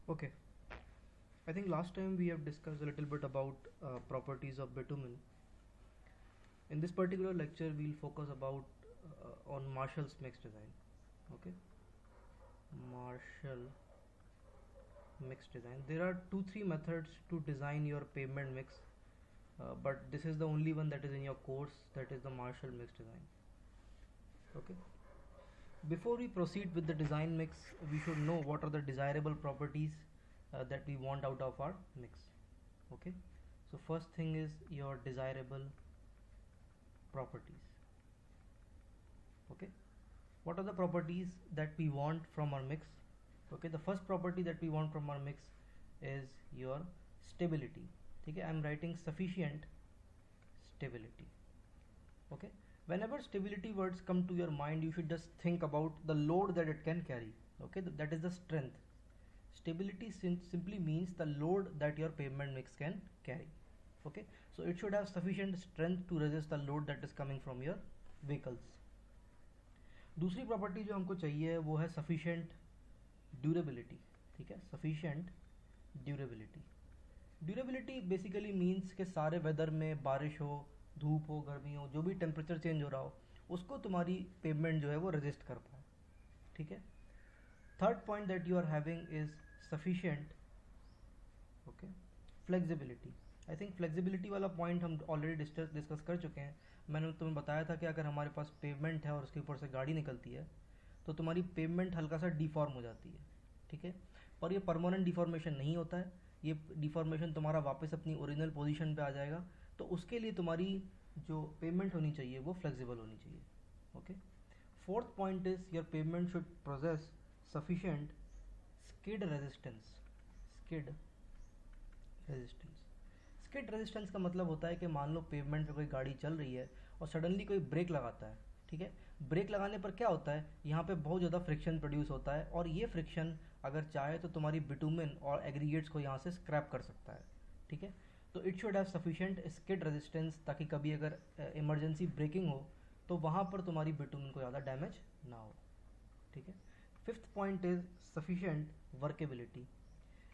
Okay, I think last time we have discussed a little bit about properties of bitumen. In this particular lecture, we'll focus about on Marshall's mix design. Okay, Marshall mix design. There are 2-3 methods to design your pavement mix, but this is the only one that is in your course. That is the Marshall mix design. Okay. Before we proceed with the design mix, we should know what are the desirable properties that we want out of our mix. Okay, so first thing is your desirable properties. Okay, what are the properties that we want from our mix? Okay, the first property that we want from our mix is your stability. Okay, I am writing sufficient stability. Okay, whenever stability words come to your mind, you should just think about the load that it can carry. Okay, that is the strength. Stability simply means the load that your pavement mix can carry. Okay, so it should have sufficient strength to resist the load that is coming from your vehicles. दूसरी property जो हमको चाहिए वो है sufficient durability. ठीक है, sufficient durability. Durability basically means कि सारे वेदर में, बारिश हो, धूप हो, गर्मी हो, जो भी टेम्परेचर चेंज हो रहा हो, उसको तुम्हारी पेवमेंट जो है वो रेजिस्ट कर पाए. ठीक है. Third point that you are having is sufficient flexibility. I think flexibility वाला पॉइंट हम ऑलरेडी डिस्कस कर चुके हैं. मैंने तुम्हें बताया था कि अगर हमारे पास पेवमेंट है और उसके ऊपर से गाड़ी निकलती है तो तुम्हारी पेवमेंट हल्का सा डिफॉर्म हो जाती है. ठीक है, पर ये परमानेंट डिफॉर्मेशन नहीं होता है. ये डिफॉर्मेशन तुम्हारा वापस अपनी ओरिजिनल पोजीशन पे आ जाएगा. तो उसके लिए तुम्हारी जो पेवमेंट होनी चाहिए वो फ्लेक्सिबल होनी चाहिए. Okay. Fourth point is your pavement should possess sufficient skid resistance. Skid resistance. Skid resistance का मतलब होता है कि मान लो पेवमेंट पे कोई गाड़ी चल रही है और सडनली कोई ब्रेक लगाता है. ठीक है, ब्रेक लगाने पर क्या होता है, यहाँ पे बहुत ज़्यादा फ्रिक्शन प्रोड्यूस होता है और ये फ्रिक्शन अगर चाहे तो तुम्हारी बिटुमेन और एग्रीगेट्स को यहाँ से स्क्रैप कर सकता है. ठीक है, तो it should have sufficient skid resistance ताकि कभी अगर इमरजेंसी ब्रेकिंग हो तो वहाँ पर तुम्हारी बिटुमेन को ज़्यादा डैमेज ना हो. ठीक है. Fifth point is sufficient workability.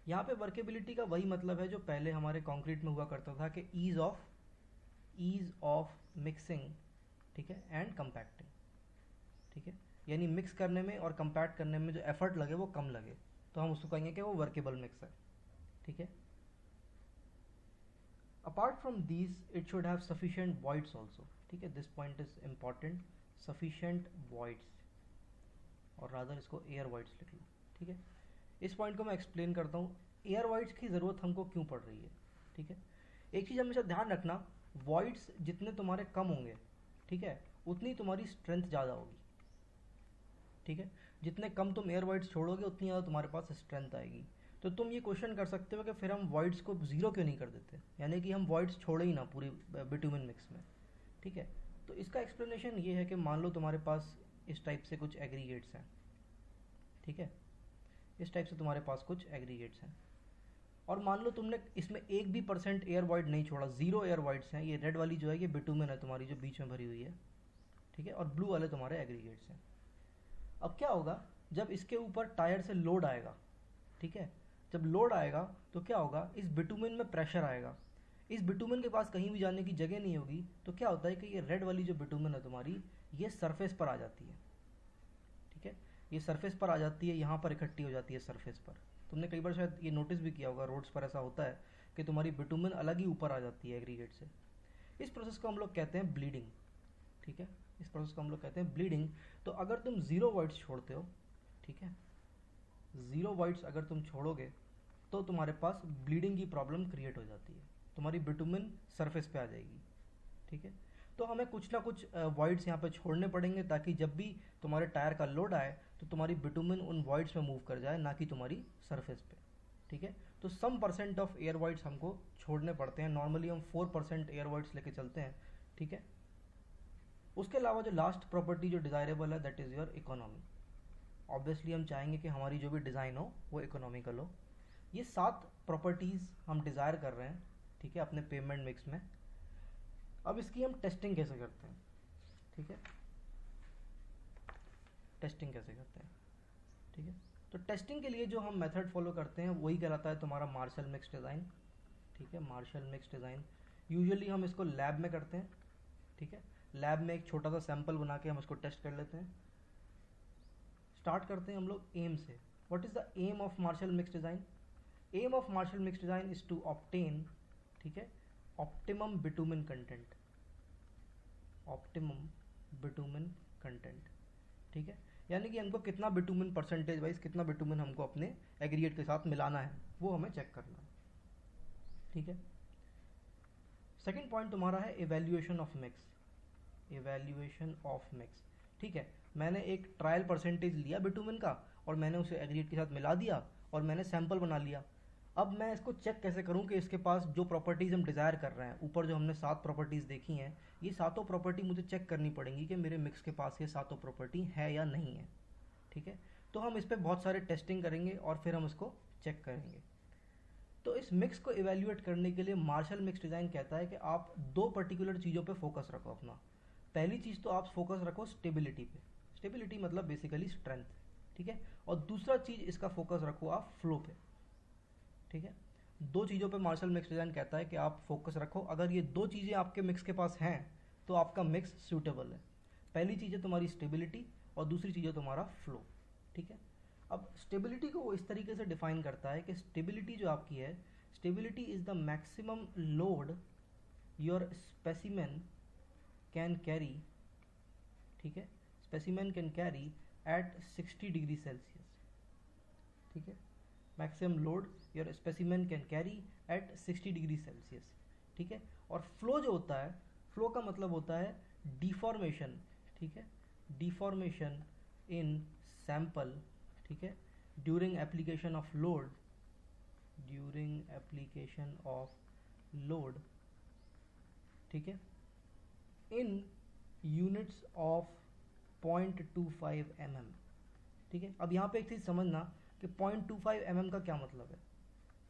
यहाँ पे वर्केबिलिटी का वही मतलब है जो पहले हमारे कंक्रीट में हुआ करता था कि ईज ऑफ मिक्सिंग. ठीक है, एंड कंपैक्टिंग. ठीक है, यानी मिक्स करने में और कंपैक्ट करने में जो एफर्ट लगे वो कम लगे, तो हम उसको कहेंगे कि वो वर्केबल मिक्स है. ठीक है. Apart from these it should have sufficient voids also. ठीक है, this point is important. Sufficient voids, और रादर इसको एयर वॉइड्स लिख लो. ठीक है, इस पॉइंट को मैं एक्सप्लेन करता हूँ एयर वॉइड्स की ज़रूरत हमको क्यों पड़ रही है. ठीक है, एक चीज़ हमेशा ध्यान रखना, वॉइड्स जितने तुम्हारे कम होंगे, ठीक है, उतनी तुम्हारी स्ट्रेंथ ज़्यादा होगी. ठीक है, जितने कम तुम एयर वॉइड्स छोड़ोगे उतनी ज़्यादा तुम्हारे पास स्ट्रेंथ आएगी. तो तुम ये क्वेश्चन कर सकते हो कि फिर हम वॉइड्स को ज़ीरो क्यों नहीं कर देते, यानी कि हम वॉइड्स छोड़े ही ना पूरी बिटुमेन मिक्स में. ठीक है, तो इसका एक्सप्लेनेशन ये है कि मान लो तुम्हारे पास इस टाइप से कुछ एग्रीगेट्स हैं. ठीक है, इस टाइप से तुम्हारे पास कुछ एग्रीगेट्स हैं और मान लो तुमने इसमें 1% एयर वॉइड नहीं छोड़ा, 0 एयर वॉइड्स हैं. ये रेड वाली जो है ये बिटुमेन है तुम्हारी जो बीच में भरी हुई है. ठीक है, और ब्लू वाले तुम्हारे एग्रीगेट्स हैं. अब क्या होगा जब इसके ऊपर टायर से लोड आएगा. ठीक है, जब लोड आएगा तो क्या होगा, इस बिटुमेन में प्रेशर आएगा. इस बिटुमेन के पास कहीं भी जाने की जगह नहीं होगी. तो क्या होता है कि ये रेड वाली जो बिटुमेन है तुम्हारी ये सरफेस पर आ जाती है. ठीक है, ये सरफेस पर आ जाती है, यहाँ पर इकट्ठी हो जाती है सरफेस पर. तुमने कई बार शायद ये नोटिस भी किया होगा, रोड्स पर ऐसा होता है कि तुम्हारी बिटुमेन अलग ही ऊपर आ जाती है एग्रीगेट से. इस प्रोसेस को हम लोग कहते हैं ब्लीडिंग. ठीक है, इस प्रोसेस को हम लोग कहते हैं ब्लीडिंग. तो अगर तुम 0 वॉइड्स छोड़ते हो, ठीक है, 0 वॉइड्स अगर तुम छोड़ोगे तो तुम्हारे पास ब्लीडिंग की प्रॉब्लम क्रिएट हो जाती है, तुम्हारी बिटुमेन सरफेस पे आ जाएगी. ठीक है, तो हमें कुछ ना कुछ वॉइड्स यहाँ पे छोड़ने पड़ेंगे ताकि जब भी तुम्हारे टायर का लोड आए तो तुम्हारी बिटुमेन उन वॉइड्स में मूव कर जाए, ना कि तुम्हारी सरफेस पे. ठीक है, तो सम % ऑफ एयर वॉइड्स हमको छोड़ने पड़ते हैं. नॉर्मली हम 4% एयर वॉइड्स लेके चलते हैं. ठीक है, उसके अलावा जो लास्ट प्रॉपर्टी जो डिज़ायरेबल है that is your economy. Obviously हम चाहेंगे कि हमारी जो भी डिज़ाइन हो वो इकोनॉमिकल हो. ये 7 प्रॉपर्टीज़ हम डिज़ायर कर रहे हैं. ठीक है, अपने पेमेंट मिक्स में. अब इसकी हम टेस्टिंग कैसे करते हैं. ठीक है, टेस्टिंग कैसे करते हैं. ठीक है, तो टेस्टिंग के लिए जो हम मेथड फॉलो करते हैं वही कहलाता है तुम्हारा मार्शल मिक्स डिज़ाइन, ठीक है, मार्शल मिक्स डिज़ाइन। यूजुअली हम इसको लैब में करते हैं, ठीक है, लैब में एक छोटा सा सैंपल बना के हम इसको टेस्ट कर लेते हैं। स्टार्ट करते हैं हम लोग एम से। What is the aim of Marshall mix design? Aim of Marshall mix design is to obtain, ठीक है, optimum bitumen content, optimum bitumen content, ठीक है, यानी कि हमको कितना बिटुमिन परसेंटेज वाइज कितना बिटुमिन हमको अपने एग्रीगेट के साथ मिलाना है वो हमें चेक करना है, ठीक है। सेकंड पॉइंट तुम्हारा है evaluation of mix, evaluation of mix, ठीक है। मैंने एक ट्रायल परसेंटेज लिया बिटुमिन का और मैंने उसे एग्रीगेट के साथ मिला दिया और मैंने सैंपल बना लिया। अब मैं इसको चेक कैसे करूं कि इसके पास जो प्रॉपर्टीज़ हम डिज़ायर कर रहे हैं, ऊपर जो हमने 7 प्रॉपर्टीज़ देखी हैं, ये सातों प्रॉपर्टी मुझे चेक करनी पड़ेंगी कि मेरे मिक्स के पास ये सातों प्रॉपर्टी है या नहीं है, ठीक है। तो हम इस पर बहुत सारे टेस्टिंग करेंगे और फिर हम इसको चेक करेंगे। तो इस मिक्स को इवेल्युएट करने के लिए मार्शल मिक्स डिज़ाइन कहता है कि आप 2 पर्टिकुलर चीज़ों पे फोकस रखो अपना। पहली चीज़ तो आप फोकस रखो स्टेबिलिटी पे, स्टेबिलिटी मतलब बेसिकली स्ट्रेंथ, ठीक है, और दूसरा चीज़ इसका फोकस रखो आप फ्लो पे, ठीक है। 2 चीज़ों पे मार्शल मिक्स डिज़ाइन कहता है कि आप फोकस रखो। अगर ये 2 चीज़ें आपके मिक्स के पास हैं तो आपका मिक्स सूटेबल है। पहली चीज़ है तुम्हारी स्टेबिलिटी और दूसरी चीज़ है तुम्हारा फ्लो, ठीक है। अब स्टेबिलिटी को वो इस तरीके से डिफाइन करता है कि स्टेबिलिटी जो आपकी है, stability is the maximum load your specimen can carry, ठीक है, specimen can carry at 60 degree Celsius, ठीक है, maximum load your specimen can carry at 60 degree Celsius, ठीक है। और फ्लो जो होता है, फ्लो का मतलब होता है डिफॉर्मेशन, ठीक है, डिफॉर्मेशन इन सैंपल, ठीक है, during application of load, during application of load, ठीक है, इन यूनिट्स ऑफ 0.25 mm, ठीक है। अब यहाँ पे एक चीज़ समझना कि 0.25 mm का क्या मतलब है,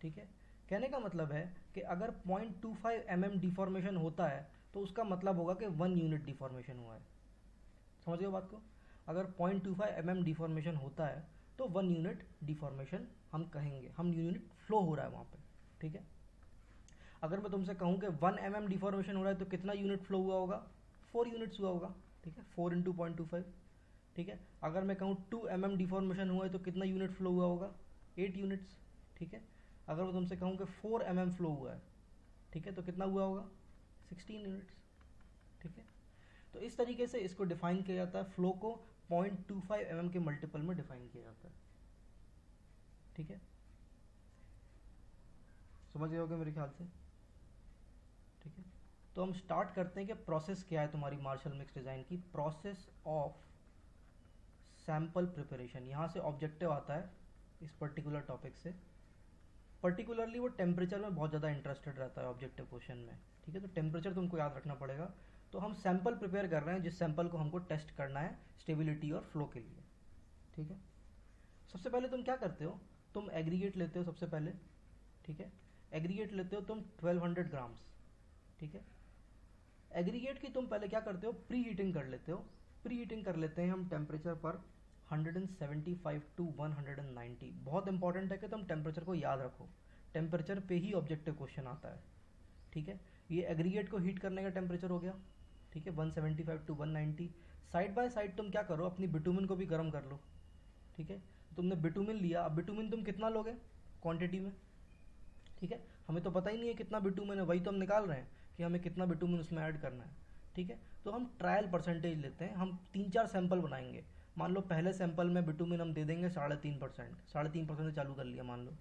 ठीक है। कहने का मतलब है कि अगर 0.25 mm डिफॉर्मेशन होता है तो उसका मतलब होगा कि 1 यूनिट डिफॉर्मेशन हुआ है। समझ गए बात को? अगर 0.25 mm डिफॉर्मेशन होता है तो 1 यूनिट डिफॉर्मेशन हम कहेंगे, हम यूनिट फ्लो हो रहा है वहाँ पे, ठीक है। अगर मैं तुमसे कहूँ कि 1 mm डिफॉर्मेशन हो रहा है तो कितना यूनिट फ्लो हुआ होगा? 4 यूनिट्स हुआ होगा, ठीक है, 4 इंटू 0.25, ठीक है। अगर मैं कहूँ 2 mm डिफॉर्मेशन हुआ है तो कितना यूनिट फ्लो हुआ होगा? 8 यूनिट्स, ठीक है। अगर मैं तुमसे कहूँ कि 4 mm फ्लो हुआ है, ठीक है, तो कितना हुआ होगा? 16 यूनिट्स, ठीक है। तो इस तरीके से इसको डिफाइन किया जाता है, फ्लो को 0.25 mm के मल्टीपल में डिफाइन किया जाता है, ठीक है। समझ गए होगे मेरे ख्याल से, ठीक है। तो हम स्टार्ट करते हैं कि प्रोसेस क्या है तुम्हारी मार्शल मिक्स डिज़ाइन की। प्रोसेस ऑफ सैम्पल प्रिपरेशन, यहाँ से ऑब्जेक्टिव आता है इस पर्टिकुलर टॉपिक से। पर्टिकुलरली वो टेम्परेचर में बहुत ज़्यादा इंटरेस्टेड रहता है ऑब्जेक्टिव क्वेश्चन में, ठीक है। तो टेम्परेचर तुमको याद रखना पड़ेगा। तो हम सैंपल प्रिपेयर कर रहे हैं जिस सैंपल को हमको टेस्ट करना है स्टेबिलिटी और फ्लो के लिए, ठीक है। सबसे पहले तुम क्या करते हो, तुम एग्रीगेट लेते हो सबसे पहले, ठीक है। एग्रीगेट लेते हो तुम 1200 ग्राम्स, ठीक है। एग्रीगेट की तुम पहले क्या करते हो, प्री हीटिंग कर लेते हो। प्री हीटिंग कर लेते हैं हम टेम्परेचर पर 175 टू 190। बहुत इंपॉर्टेंट है कि तुम टेम्परेचर को याद रखो, टेम्परेचर पे ही ऑब्जेक्टिव क्वेश्चन आता है, ठीक है। ये एग्रीगेट को हीट करने का टेम्परेचर हो गया, ठीक है, 175 टू 190। साइड बाय साइड तुम क्या करो, अपनी बिटुमिन को भी गर्म कर लो, ठीक है। तुमने बिटुमिन लिया, अब बिटुमिन तुम कितना लोगे क्वांटिटी में, ठीक है। हमें तो पता ही नहीं है कितना बिटुमिन है, वही तो हम निकाल रहे हैं कि हमें कितना बिटुमिन उसमें ऐड करना है, ठीक है। तो हम ट्रायल परसेंटेज लेते हैं, हम 3-4 सैंपल बनाएंगे। मान लो पहले सैंपल में बिटुमिन हम दे देंगे 3.5%, 3.5% से चालू कर लिया मान लो।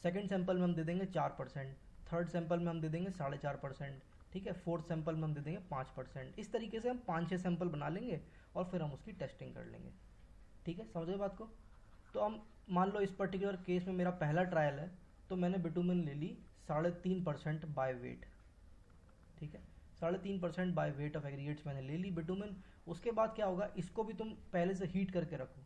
सेकंड सैंपल में हम दे देंगे 4%, थर्ड सैंपल में हम दे देंगे 4.5%, ठीक है, फोर्थ सैंपल में हम दे देंगे 5%। इस तरीके से हम 5-6 सैंपल बना लेंगे और फिर हम उसकी टेस्टिंग कर लेंगे, ठीक है। समझ गए बात को? तो हम मान लो इस पर्टिकुलर केस में मेरा पहला ट्रायल है, तो मैंने बिटुमिन ले ली 3.5% बाय वेट, ठीक है, 3.5% बाय वेट ऑफ एग्रीगेट्स मैंने ले ली बिटुमिन। उसके बाद क्या होगा, इसको भी तुम पहले से हीट करके रखो,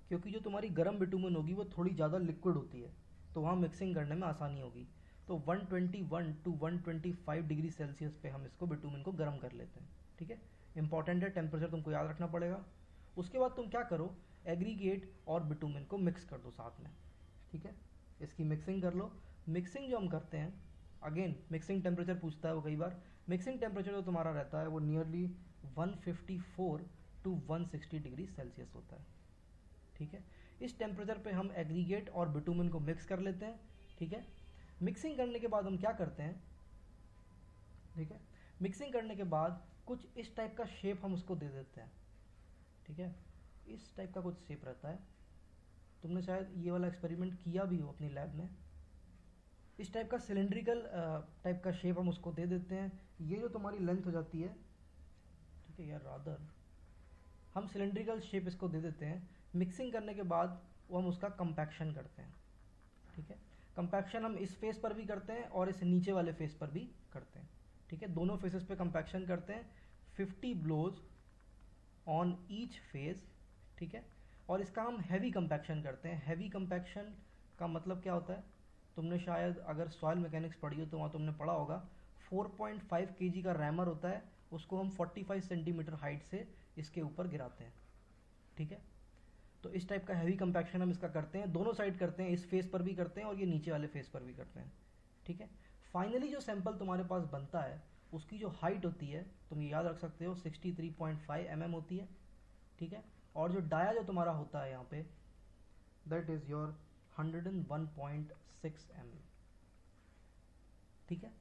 क्योंकि जो तुम्हारी गर्म बिटुमिन होगी वो थोड़ी ज़्यादा लिक्विड होती है, तो वहाँ मिक्सिंग करने में आसानी होगी। तो 121 टू 125 डिग्री सेल्सियस पे हम इसको बिटुमिन को गर्म कर लेते हैं, ठीक है। इंपॉर्टेंट है, टेम्परेचर तुमको याद रखना पड़ेगा। उसके बाद तुम क्या करो, एग्रीगेट और बिटुमिन को मिक्स कर दो साथ में, ठीक है, इसकी मिक्सिंग कर लो। मिक्सिंग जो हम करते हैं, अगेन मिक्सिंग टेम्परेचर पूछता है वो कई बार। मिक्सिंग टेम्परेचर जो तुम्हारा रहता है वो नियरली 154 टू 160 डिग्री सेल्सियस होता है, ठीक है। इस टेम्परेचर पे हम एग्रीगेट और बिटुमिन को मिक्स कर लेते हैं, ठीक है। मिक्सिंग करने के बाद हम क्या करते हैं, ठीक है, मिक्सिंग करने के बाद कुछ इस टाइप का शेप हम उसको दे देते हैं, ठीक है। इस टाइप का कुछ शेप रहता है, तुमने शायद ये वाला एक्सपेरिमेंट किया भी हो अपनी लैब में। इस टाइप का सिलेंड्रिकल टाइप का शेप हम उसको दे देते हैं। ये जो तुम्हारी लेंथ हो जाती है, ठीक है यार, रादर हम सिलेंड्रिकल शेप इसको दे देते हैं। मिक्सिंग करने के बाद वो हम उसका कंपैक्शन करते हैं, ठीक है। कंपैक्शन हम इस फेस पर भी करते हैं और इस नीचे वाले फेस पर भी करते हैं, ठीक है। दोनों फेसेस पे कंपैक्शन करते हैं, 50 ब्लोज ऑन ईच फेस, ठीक है। और इसका हम हैवी कंपैक्शन करते हैं। हैवी कंपैक्शन का मतलब क्या होता है, तुमने शायद अगर सॉइल मैकेनिक्स पढ़ी हो तो वहाँ तुमने पढ़ा होगा 4.5 kg का रैमर होता है, उसको हम 45 सेंटीमीटर हाइट से इसके ऊपर गिराते हैं, ठीक है। तो इस टाइप का हैवी कंपैक्शन हम इसका करते हैं, दोनों साइड करते हैं, इस फेस पर भी करते हैं और ये नीचे वाले फेस पर भी करते हैं, ठीक है। फाइनली जो सैंपल तुम्हारे पास बनता है उसकी जो हाइट होती है, तुम ये याद रख सकते हो, 63.5 mm होती है, ठीक है। और जो डाया जो तुम्हारा होता है यहाँ पे, दैट इज योर 101.6 mm, ठीक है।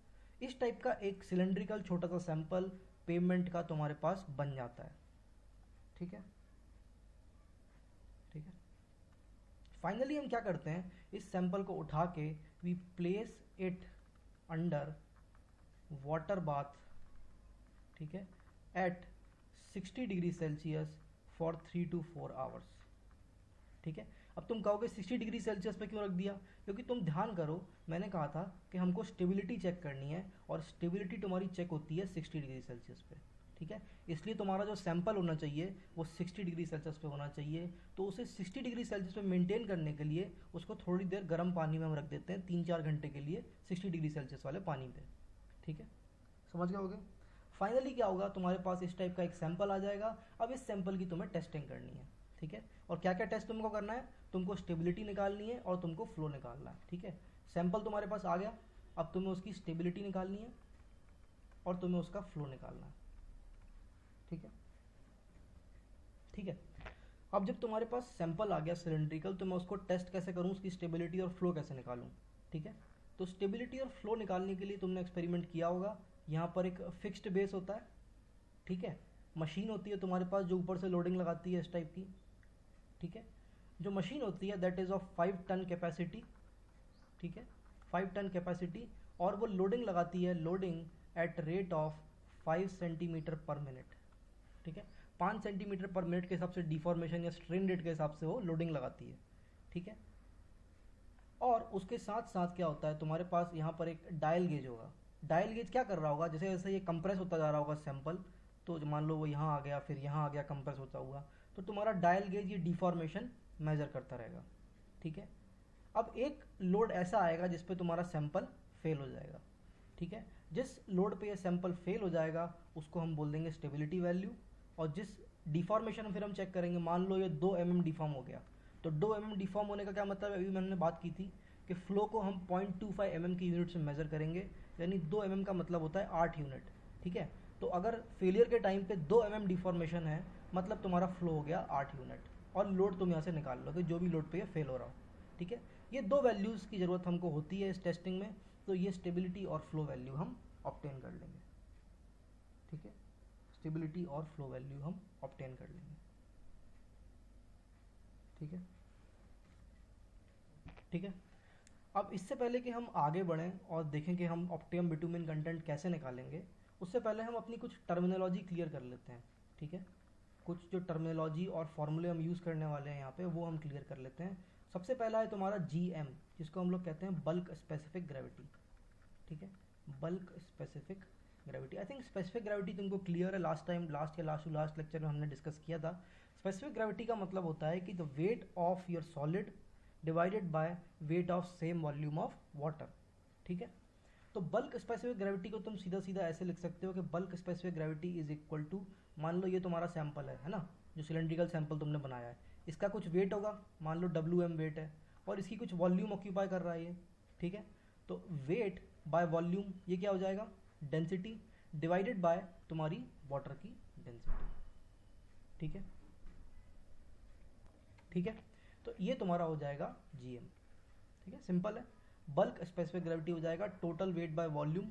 इस टाइप का एक सिलेंड्रिकल छोटा सा सैंपल पेमेंट का तुम्हारे पास बन जाता है, ठीक है, ठीक है। फाइनली हम क्या करते हैं, इस सैंपल को उठा के we place it under water bath, ठीक है, at 60 degree Celsius for 3 to 4 hours, ठीक है। अब तुम कहोगे 60 डिग्री सेल्सियस पे क्यों रख दिया, क्योंकि तुम ध्यान करो, मैंने कहा था कि हमको स्टेबिलिटी चेक करनी है और स्टेबिलिटी तुम्हारी चेक होती है 60 डिग्री सेल्सियस पे, ठीक है। इसलिए तुम्हारा जो सैंपल होना चाहिए वो 60 डिग्री सेल्सियस पे होना चाहिए। तो उसे 60 डिग्री सेल्सियस पे मेंटेन करने के लिए उसको थोड़ी देर गर्म पानी में हम रख देते हैं, 3-4 घंटे के लिए 60 डिग्री सेल्सियस वाले पानी पे, ठीक है, समझ गए होगे। फाइनली क्या होगा, तुम्हारे पास इस टाइप का एक सैंपल आ जाएगा। अब इस सैंपल की तुम्हें टेस्टिंग करनी है, ठीक है। और क्या क्या टेस्ट तुमको करना है, तुमको स्टेबिलिटी निकालनी है और तुमको फ्लो निकालना है, ठीक है। सैंपल तुम्हारे पास आ गया, अब तुम्हें उसकी स्टेबिलिटी निकालनी है और तुम्हें उसका फ्लो निकालना है, ठीक है, ठीक है। अब जब तुम्हारे पास सैंपल आ गया सिलेंड्रिकल, तो मैं उसको टेस्ट कैसे करूँ, उसकी स्टेबिलिटी और फ्लो कैसे निकालूँ, ठीक है। तो स्टेबिलिटी और फ्लो निकालने के लिए तुमने एक्सपेरिमेंट किया होगा। यहाँ पर एक फिक्स्ड बेस होता है, ठीक है, मशीन होती है तुम्हारे पास जो ऊपर से लोडिंग लगाती है इस टाइप की, ठीक है। जो मशीन होती है that is of 5 ton capacity, ठीक है, 5 टन कैपेसिटी, और वो लोडिंग लगाती है, loading at rate of 5 centimetre पर मिनट, ठीक है। 5 सेंटीमीटर पर मिनट के हिसाब से डिफॉर्मेशन या स्ट्रेन रेट के हिसाब से वो लोडिंग लगाती है, ठीक है। और उसके साथ साथ क्या होता है, तुम्हारे पास यहाँ पर एक डायल गेज होगा। डायल गेज क्या कर रहा होगा, जैसे जैसे ये कंप्रेस होता जा रहा होगा सैंपल, तो मान लो वो यहाँ आ गया, फिर यहाँ आ गया कंप्रेस होता हुआ, तो तुम्हारा डायल गेज ये डिफॉर्मेशन मेजर करता रहेगा, ठीक है। अब एक लोड ऐसा आएगा जिस पे तुम्हारा सैंपल फेल हो जाएगा, ठीक है। जिस लोड पे ये सैंपल फेल हो जाएगा उसको हम बोल देंगे स्टेबिलिटी वैल्यू। और जिस डिफॉर्मेशन फिर हम चेक करेंगे, मान लो ये 2 mm डिफॉर्म हो गया, तो 2 mm डिफॉर्म होने का क्या मतलब है, अभी मैंने बात की थी कि फ्लो को हम 0.25 mm की यूनिट से मेजर करेंगे, यानी 2 mm का मतलब होता है 8 यूनिट, ठीक है। तो अगर फेलियर के टाइम पे 2 mm डिफॉर्मेशन है, मतलब तुम्हारा फ्लो हो गया 8 यूनिट, और लोड तुम यहाँ से निकाल लोगे जो भी लोड पे ये फेल हो रहा हो, ठीक है। ये 2 वैल्यूज़ की ज़रूरत हमको होती है इस टेस्टिंग में, तो ये स्टेबिलिटी और फ्लो वैल्यू हम ऑब्टेन कर लेंगे, ठीक है। स्टेबिलिटी और फ्लो वैल्यू हम ऑब्टेन कर लेंगे, ठीक है, ठीक है। अब इससे पहले कि हम आगे बढ़ें और देखें कि हम ऑप्टिमम बिटुमिन कंटेंट कैसे निकालेंगे, उससे पहले हम अपनी कुछ टर्मिनोलॉजी क्लियर कर लेते हैं, ठीक है। कुछ जो टर्मिनोलॉजी और फॉर्मूले हम यूज़ करने वाले हैं यहाँ पे वो हम क्लियर कर लेते हैं। सबसे पहला है तुम्हारा GM, जिसको हम लोग कहते हैं बल्क स्पेसिफिक ग्रेविटी, ठीक है, bulk specific gravity. I think specific gravity तुमको क्लियर है, लास्ट टाइम लास्ट लेक्चर में हमने डिस्कस किया था। स्पेसिफिक ग्रेविटी का मतलब होता है कि the weight of your solid divided by weight of same volume of water, ठीक है। तो बल्क स्पेसिफिक ग्रेविटी को तुम सीधा सीधा ऐसे लिख सकते हो कि bulk specific gravity is equal to, मान लो ये तुम्हारा सैंपल है ना, जो सिलेंड्रिकल सैंपल तुमने बनाया है, इसका कुछ वेट होगा, मान लो WM वेट है, और इसकी कुछ वॉल्यूम ऑक्यूपाई कर रहा है ये, ठीक है। तो वेट बाय वॉल्यूम ये क्या हो जाएगा, डेंसिटी डिवाइडेड बाय तुम्हारी वाटर की डेंसिटी, ठीक है, ठीक है। तो ये तुम्हारा हो जाएगा GM, ठीक है, सिंपल है। बल्क स्पेसिफिक ग्रेविटी हो जाएगा टोटल वेट बाय वॉल्यूम,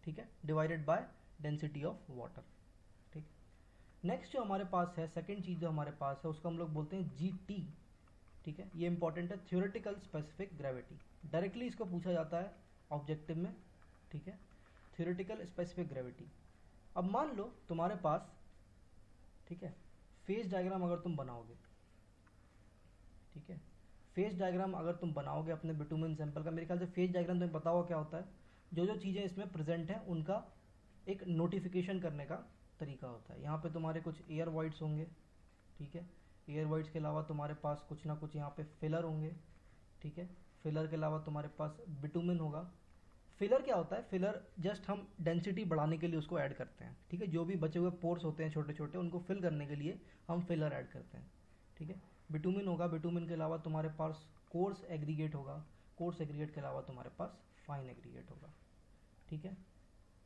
ठीक है, divided by density of water, ठीक। नेक्स्ट जो हमारे पास है, सेकंड चीज़ जो हमारे पास है, उसको हम लोग बोलते हैं GT, ठीक है। ये इंपॉर्टेंट है, थ्योरेटिकल स्पेसिफिक ग्रेविटी। डायरेक्टली इसको पूछा जाता है ऑब्जेक्टिव में, ठीक है, थ्योरेटिकल स्पेसिफिक ग्रेविटी। अब मान लो तुम्हारे पास, ठीक है, फेज डायग्राम अगर तुम बनाओगे, ठीक है, फेज डायग्राम अगर तुम बनाओगे अपने बिटुमेन सैंपल का, मेरे ख्याल से फेज डायग्राम तुम्हें पता होगा क्या होता है, जो जो चीज़ें इसमें प्रेजेंट हैं उनका एक नोटिफिकेशन करने का तरीका होता है। यहाँ पे तुम्हारे कुछ एयर वॉइड्स होंगे, ठीक है, एयर वॉइड्स के अलावा तुम्हारे पास कुछ ना कुछ यहाँ पे फिलर होंगे, ठीक है, फिलर के अलावा तुम्हारे पास बिटुमेन होगा। फिलर क्या होता है, फिलर जस्ट हम डेंसिटी बढ़ाने के लिए उसको ऐड करते हैं, ठीक है, जो भी बचे हुए पोर्स होते हैं छोटे छोटे उनको फिल करने के लिए हम फिलर ऐड करते हैं, ठीक है। बिटुमेन होगा, बिटुमेन के अलावा तुम्हारे पास कोर्स एग्रीगेट होगा, कोर्स एग्रीगेट के अलावा तुम्हारे पास फाइन एग्रीगेट होगा, ठीक है।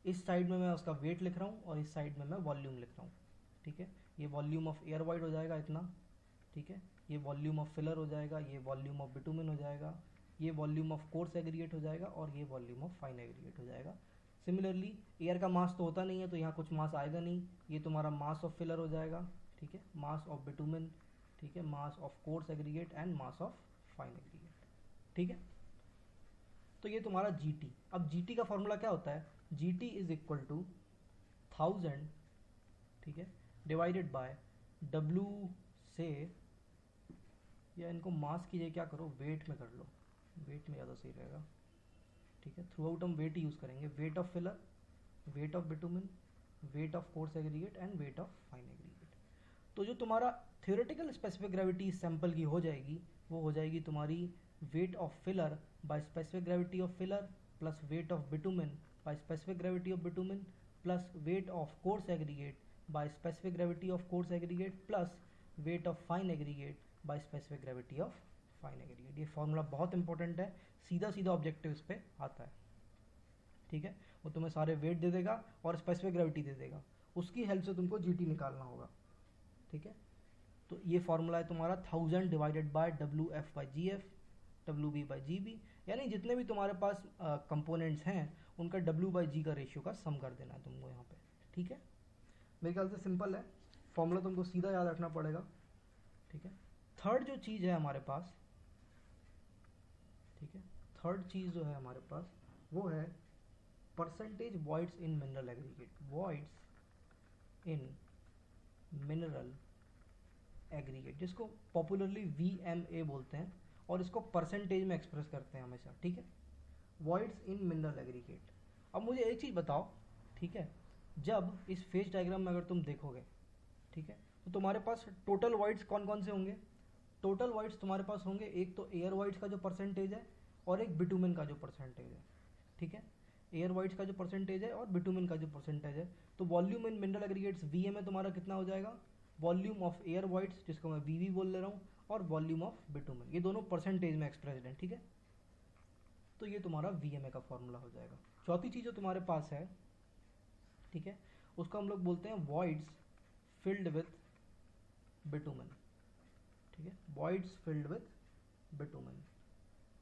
इस साइड में मैं उसका वेट लिख रहा हूँ और इस साइड में मैं वॉल्यूम लिख रहा हूँ, ठीक है। ये वॉल्यूम ऑफ एयर वाइड हो जाएगा इतना, ठीक है, ये वॉल्यूम ऑफ फिलर हो जाएगा, ये वॉल्यूम ऑफ बिटुमेन हो जाएगा, ये वॉल्यूम ऑफ कोर्स एग्रीगेट हो जाएगा, और ये वॉल्यूम ऑफ फाइन एग्रीगेट हो जाएगा। सिमिलरली एयर का मास तो होता नहीं है तो यहाँ कुछ मास आएगा नहीं, ये तुम्हारा मास ऑफ फिलर हो जाएगा, ठीक है, मास ऑफ बिटुमेन, ठीक है, mass of coarse aggregate and mass of fine aggregate, ठीक है। तो ये तुम्हारा GT। अब GT का फॉर्मूला क्या होता है, GT इज इक्वल टू 1000, ठीक है, डिवाइडेड बाय W से, या इनको मास की जगह क्या करो, वेट में कर लो, वेट में ज़्यादा सही रहेगा, ठीक है। थ्रू आउट हम वेट यूज़ करेंगे, weight of filler, weight of bitumen, weight of coarse aggregate and weight of fine aggregate. तो जो तुम्हारा थ्योरेटिकल स्पेसिफिक ग्रेविटी सैंपल की हो जाएगी, वो हो जाएगी तुम्हारी weight of filler bye specific gravity of filler plus weight of bitumen bye specific gravity of bitumen plus weight of coarse aggregate bye specific gravity of course aggregate plus weight of fine aggregate bye specific gravity of fine aggregate. ये formula बहुत important है, सीधा सीधा objective इस पे आता है, ठीक है। वो तुम्हें सारे वेट दे देगा और स्पेसिफिक ग्रेविटी दे देगा, उसकी हेल्प से तुमको GT निकालना होगा, ठीक है। तो ये फॉर्मूला है तुम्हारा 1000 divided by WF by GF, WB by GB, यानी जितने भी तुम्हारे पास कंपोनेंट्स हैं उनका W बाई G का रेशियो का सम कर देना है तुमको यहाँ पे, ठीक है। मेरे ख्याल से सिंपल है, फॉर्मूला तुमको सीधा याद रखना पड़ेगा, ठीक है। थर्ड जो चीज़ है हमारे पास, ठीक है, थर्ड चीज़ जो है हमारे पास वो है percentage voids in mineral aggregate, voids in mineral aggregate, जिसको पॉपुलरली VMA बोलते हैं और इसको परसेंटेज में एक्सप्रेस करते हैं हमेशा, ठीक है, वॉइड्स इन मिनरल एग्रीगेट। अब मुझे एक चीज़ बताओ, ठीक है, जब इस फेज डायग्राम में अगर तुम देखोगे, ठीक है, तो तुम्हारे पास टोटल वॉइड्स कौन कौन से होंगे, टोटल वॉइड्स तुम्हारे पास होंगे, एक तो एयर वॉइड्स का जो परसेंटेज है और एक बिटुमेन का जो परसेंटेज है, ठीक है, एयर वॉइड्स का जो परसेंटेज है और बिटुमेन का जो परसेंटेज है। तो वॉल्यूम इन मिनरल एग्रीगेट्स VMA तुम्हारा कितना हो जाएगा, वॉल्यूम ऑफ एयर वॉइड्स जिसको मैं VV बोल ले रहा हूँ, और वॉल्यूम ऑफ बिटुमेन, ये दोनों परसेंटेज में एक्सप्रेस्ड हैं, ठीक है। तो ये तुम्हारा VMA का फॉर्मूला हो जाएगा। चौथी चीज़ जो तुम्हारे पास है, ठीक है, उसको हम लोग बोलते हैं वॉइड्स फिल्ड विथ बिटुमेन, ठीक है, वॉइड्स फिल्ड विथ बिटुमेन,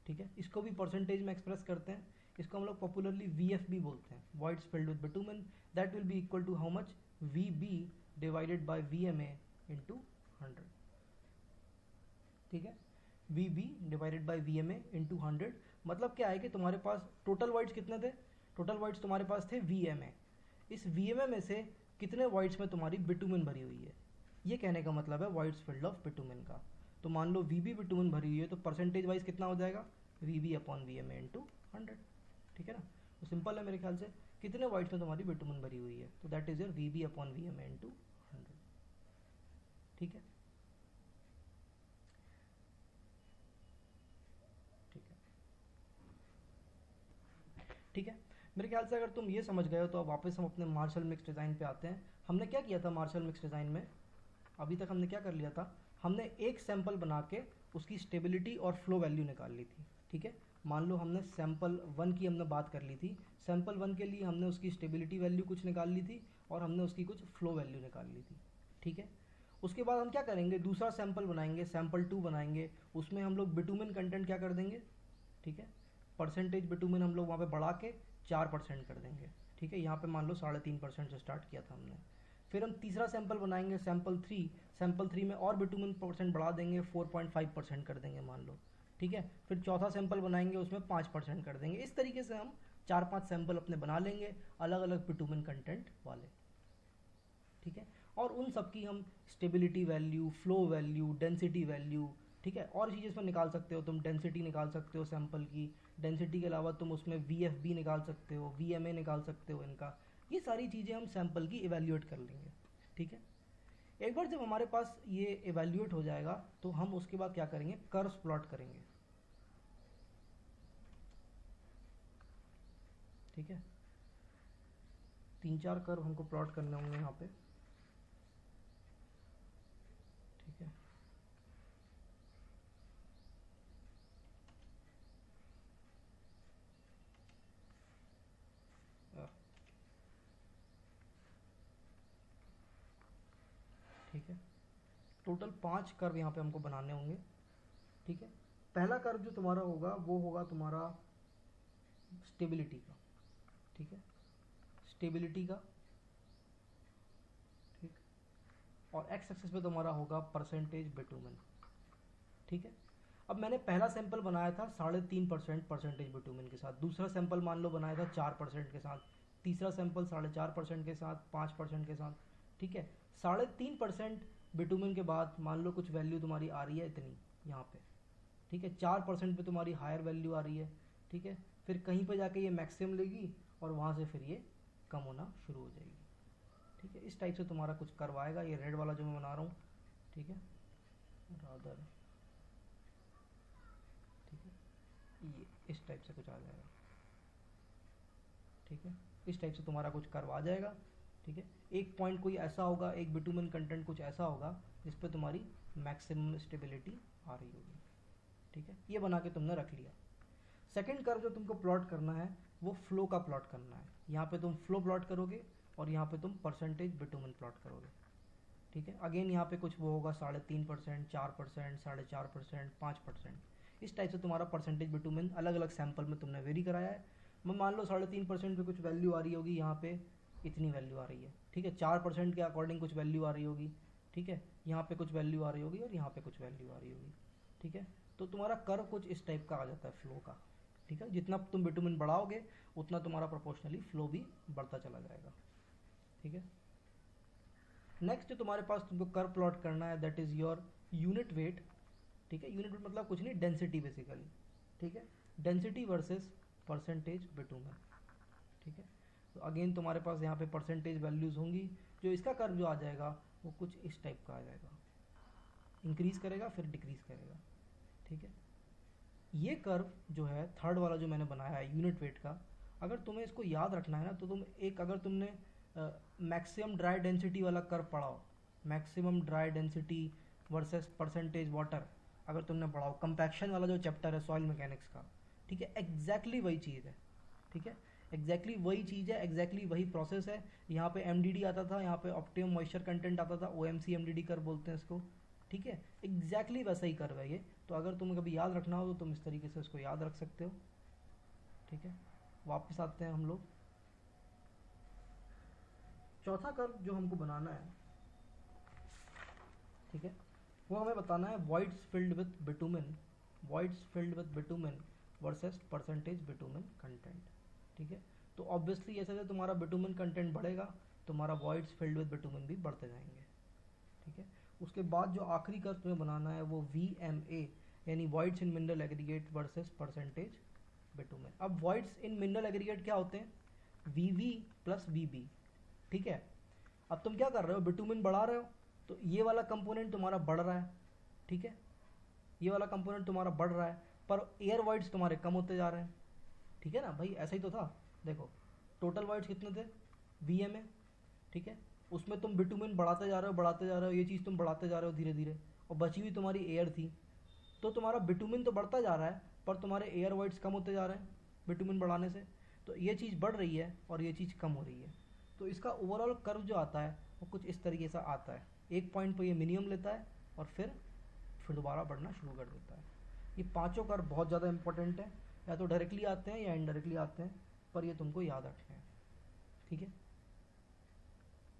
ठीक है, इसको भी परसेंटेज में एक्सप्रेस करते हैं, इसको हम लोग पॉपुलरली VFB बोलते हैं, voids filled with bitumen, that will be equal to how much, VB divided by VMA into 100, ठीक है, VB divided by VMA into 100। मतलब क्या है कि तुम्हारे पास टोटल वॉइड्स कितने थे, टोटल वॉइड्स तुम्हारे पास थे VMA, इस VMA में से कितने वॉइड्स में तुम्हारी बिटुमेन भरी हुई है, ये कहने का मतलब है वॉइड्स फिल्ड ऑफ बिटुमेन का। तो मान लो VB बिटुमेन भरी हुई है तो परसेंटेज वाइज कितना हो जाएगा, VB अपॉन VMA इंटू 100, ठीक है ना। तो सिंपल है मेरे ख्याल से, कितने वॉइड्स में तुम्हारी बिटुमेन भरी हुई है, तो that is your VB upon VMA into 100, ठीक है, ठीक है, ठीक है। मेरे ख्याल से अगर तुम ये समझ गए हो तो अब वापस हम अपने मार्शल मिक्स डिज़ाइन पे आते हैं। हमने क्या किया था मार्शल मिक्स डिज़ाइन में, अभी तक हमने क्या कर लिया था, हमने एक सैंपल बना के उसकी स्टेबिलिटी और फ्लो वैल्यू निकाल ली थी, ठीक है। मान लो हमने सैंपल 1 की हमने बात कर ली थी, सैंपल 1 के लिए हमने उसकी स्टेबिलिटी वैल्यू कुछ निकाल ली थी और हमने उसकी कुछ फ्लो वैल्यू निकाल ली थी, ठीक है। उसके बाद हम क्या करेंगे, दूसरा सैंपल बनाएंगे, सैंपल 2 बनाएंगे, उसमें हम लोग बिटुमिन कंटेंट क्या कर देंगे, ठीक है, परसेंटेज बिटुमिन हम लोग वहाँ पे बढ़ा के 4% कर देंगे, ठीक है। यहाँ पे मान लो 3.5% से स्टार्ट किया था हमने। फिर हम तीसरा सैंपल बनाएंगे, सैंपल 3 में और बिटुमिन परसेंट बढ़ा देंगे, 4.5% कर देंगे मान लो, ठीक है। फिर चौथा सैंपल बनाएंगे, उसमें 5% कर देंगे। इस तरीके से हम 4-5 सैंपल अपने बना लेंगे अलग अलग बिटुमिन कंटेंट वाले, ठीक है। और उन सब की हम stability value, flow value, density value, ठीक है, और चीज़ें इसमें निकाल सकते हो। तुम डेंसिटी निकाल सकते हो सैंपल की, डेंसिटी के अलावा तुम उसमें VFB निकाल सकते हो, VMA निकाल सकते हो इनका। ये सारी चीज़ें हम सैंपल की इवेल्यूएट कर लेंगे, ठीक है। एक बार जब हमारे पास ये इवेल्यूएट हो जाएगा तो हम उसके बाद क्या करेंगे, कर्व्स प्लॉट करेंगे, ठीक है। 3-4 कर्व हमको प्लॉट करने होंगे यहाँ पे, ठीक है। ठीक है, टोटल 5 कर्व यहाँ पे हमको बनाने होंगे, ठीक है। पहला कर्व जो तुम्हारा होगा वो होगा तुम्हारा स्टेबिलिटी का, ठीक है, स्टेबिलिटी का, ठीक। और एक्स एक्सिस पे तुम्हारा होगा परसेंटेज बिटुमिन, ठीक है। अब मैंने पहला सैंपल बनाया था 3.5% परसेंटेज बिटुमिन के साथ, दूसरा सैंपल मान लो बनाया था 4% के साथ, तीसरा सैंपल 4.5% के साथ, 5% के साथ, ठीक है। 3.5% बिटुमिन के बाद मान लो कुछ वैल्यू तुम्हारी आ रही है इतनी यहाँ पे, ठीक है। 4% पे तुम्हारी हायर वैल्यू आ रही है, ठीक है। फिर कहीं पे जाके ये मैक्सिमम लेगी और वहाँ से फिर ये कम होना शुरू हो जाएगी, ठीक है। इस टाइप से तुम्हारा कुछ करवाएगा ये रेड वाला जो मैं बना रहा हूँ, ठीक है, रादर, ठीक है, ये इस टाइप से कुछ आ जाएगा, ठीक है। इस टाइप से तुम्हारा कुछ करवा जाएगा, ठीक है। एक पॉइंट कोई ऐसा होगा, एक बिटुमिन कंटेंट कुछ ऐसा होगा जिस पे तुम्हारी मैक्सिमम स्टेबिलिटी आ रही होगी, ठीक है। ये बना के तुमने रख लिया। सेकंड कर्व जो तुमको प्लॉट करना है वो फ्लो का प्लॉट करना है। यहाँ पे तुम फ्लो प्लॉट करोगे और यहाँ पे तुम परसेंटेज बिटुमिन प्लॉट करोगे, ठीक है। अगेन यहाँ पे कुछ वो होगा 3.5%, 4%, 4.5%, 5%, इस टाइप से तुम्हारा परसेंटेज बिटुमिन अलग अलग सैंपल में तुमने वेरी कराया है। मैं मान लो 3.5% पे कुछ वैल्यू आ रही होगी, यहाँ पे इतनी वैल्यू आ रही है, ठीक है। 4% के अकॉर्डिंग कुछ वैल्यू आ रही होगी, ठीक है। यहाँ पे कुछ वैल्यू आ रही होगी और यहाँ पे कुछ वैल्यू आ रही होगी, ठीक है। तो तुम्हारा कर्व कुछ इस टाइप का आ जाता है फ्लो का, ठीक है। जितना तुम बिटुमिन बढ़ाओगे उतना तुम्हारा प्रोपोर्शनली फ्लो भी बढ़ता चला जाएगा, ठीक है। नेक्स्ट जो तुम्हारे पास तुमको कर्व प्लॉट करना है that is your unit weight, ठीक है। यूनिट वेट मतलब कुछ नहीं, डेंसिटी बेसिकली, ठीक है। डेंसिटी वर्सेस परसेंटेज बिटुमिन, ठीक है। तो अगेन तुम्हारे पास यहाँ पे परसेंटेज वैल्यूज होंगी, जो इसका कर्व जो आ जाएगा वो कुछ इस टाइप का आ जाएगा, इंक्रीज करेगा फिर डिक्रीज करेगा, ठीक है। ये कर्व जो है थर्ड वाला जो मैंने बनाया है यूनिट वेट का, अगर तुम्हें इसको याद रखना है ना तो तुम एक, अगर तुमने मैक्सिमम ड्राई डेंसिटी वाला कर्व पढ़ाओ, maximum dry density versus percentage water, अगर तुमने पढ़ाओ कंपैक्शन वाला जो चैप्टर है सॉइल मैकेनिक्स का, ठीक है, एग्जैक्टली वही चीज़ है, ठीक है। एग्जैक्टली वही चीज़ है, एग्जैक्टली वही प्रोसेस है। यहाँ पे MDD आता था, यहाँ पे ऑप्टिमम मॉइस्चर कंटेंट आता था, OMC MDD कर्व बोलते हैं इसको, ठीक है। एग्जैक्टली वैसा ही कर्व है ये। तो अगर तुम्हें कभी याद रखना हो तो तुम इस तरीके से इसको याद रख सकते हो, ठीक है। वापस आते हैं हम लोग, चौथा कर्व जो हमको बनाना है, ठीक है, वो हमें बताना है voids filled with bitumen, voids filled with bitumen versus percentage bitumen content, ठीक है। तो ऑब्वियसली जैसे जैसे तुम्हारा बिटुमिन कंटेंट बढ़ेगा तुम्हारा वॉइड्स फिल्ड विद बिटुमिन भी बढ़ते जाएंगे, ठीक है। उसके बाद जो आखिरी कर्व तुम्हें बनाना है वो VMA यानी voids in mineral aggregate versus percentage bitumen. अब वॉइड्स इन मिनरल एग्रीगेट क्या होते हैं, VV प्लस VB, ठीक है। अब तुम क्या कर रहे हो, बिटुमिन बढ़ा रहे हो तो ये वाला कंपोनेंट तुम्हारा बढ़ रहा है, ठीक है, ये वाला कंपोनेंट तुम्हारा बढ़ रहा है, पर एयर वॉइड्स तुम्हारे कम होते जा रहे हैं, ठीक है ना भाई, ऐसा ही तो था। देखो टोटल वॉइड्स कितने थे, VMA, ठीक है, उसमें तुम बिटुमिन बढ़ाते जा रहे हो, बढ़ाते जा रहे हो, ये चीज़ तुम बढ़ाते जा रहे हो धीरे धीरे, और बची हुई तुम्हारी एयर थी, तो तुम्हारा बिटुमिन तो बढ़ता जा रहा है पर तुम्हारे एयर वाइट्स कम होते जा रहे हैं बिटुमिन बढ़ाने से। तो ये चीज़ बढ़ रही है और ये चीज़ कम हो रही है। तो इसका ओवरऑल कर्व जो आता है वो कुछ इस तरीके से आता है। एक पॉइंट पर ये मिनिमम लेता है और फिर दोबारा बढ़ना शुरू कर देता है। ये पांचों कर्व बहुत ज़्यादा इंपॉर्टेंट है, या तो डायरेक्टली आते हैं या इनडायरेक्टली आते हैं, पर ये तुमको याद रखने हैं। ठीक है,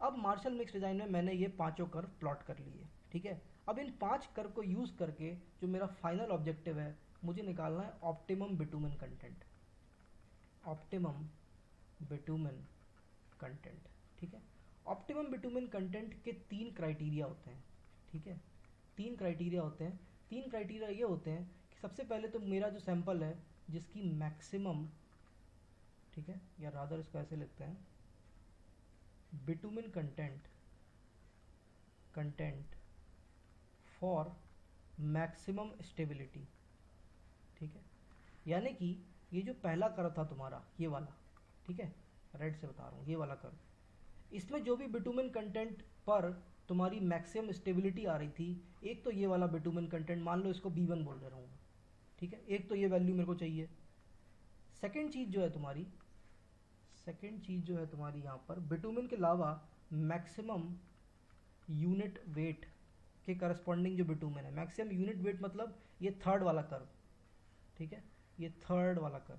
अब मार्शल मिक्स डिज़ाइन में मैंने ये पांचों कर्व प्लॉट कर लिए। ठीक है, अब इन 5 कर्व को यूज़ करके जो मेरा फाइनल ऑब्जेक्टिव है, मुझे निकालना है optimum bitumen content. Optimum bitumen content. ठीक है, ऑप्टिमम बिटुमिन कंटेंट के 3 क्राइटेरिया होते हैं। ठीक है, 3 क्राइटेरिया होते हैं। 3 क्राइटेरिया ये होते हैं कि सबसे पहले तो मेरा जो सैंपल है जिसकी मैक्सिमम, ठीक है, या रादर इसको ऐसे लिखते हैं, bitumen content for maximum stability. ठीक है, यानी कि ये जो पहला कर्व था तुम्हारा, ये वाला, ठीक है, रेड से बता रहा हूँ, ये वाला कर्व, इसमें जो भी बिटुमिन कंटेंट पर तुम्हारी मैक्सिमम स्टेबिलिटी आ रही थी, एक तो ये वाला बिटुमिन कंटेंट, मान लो इसको B1 बोल दे रहा हूँ। ठीक है, एक तो ये वैल्यू मेरे को चाहिए। सेकेंड चीज़ जो है तुम्हारी यहाँ पर बिटुमिन के अलावा मैक्सिमम यूनिट वेट के करस्पॉन्डिंग जो बिटुमिन है, मैक्सिमम यूनिट वेट मतलब ये थर्ड वाला कर्व। ठीक है, ये थर्ड वाला कर्व,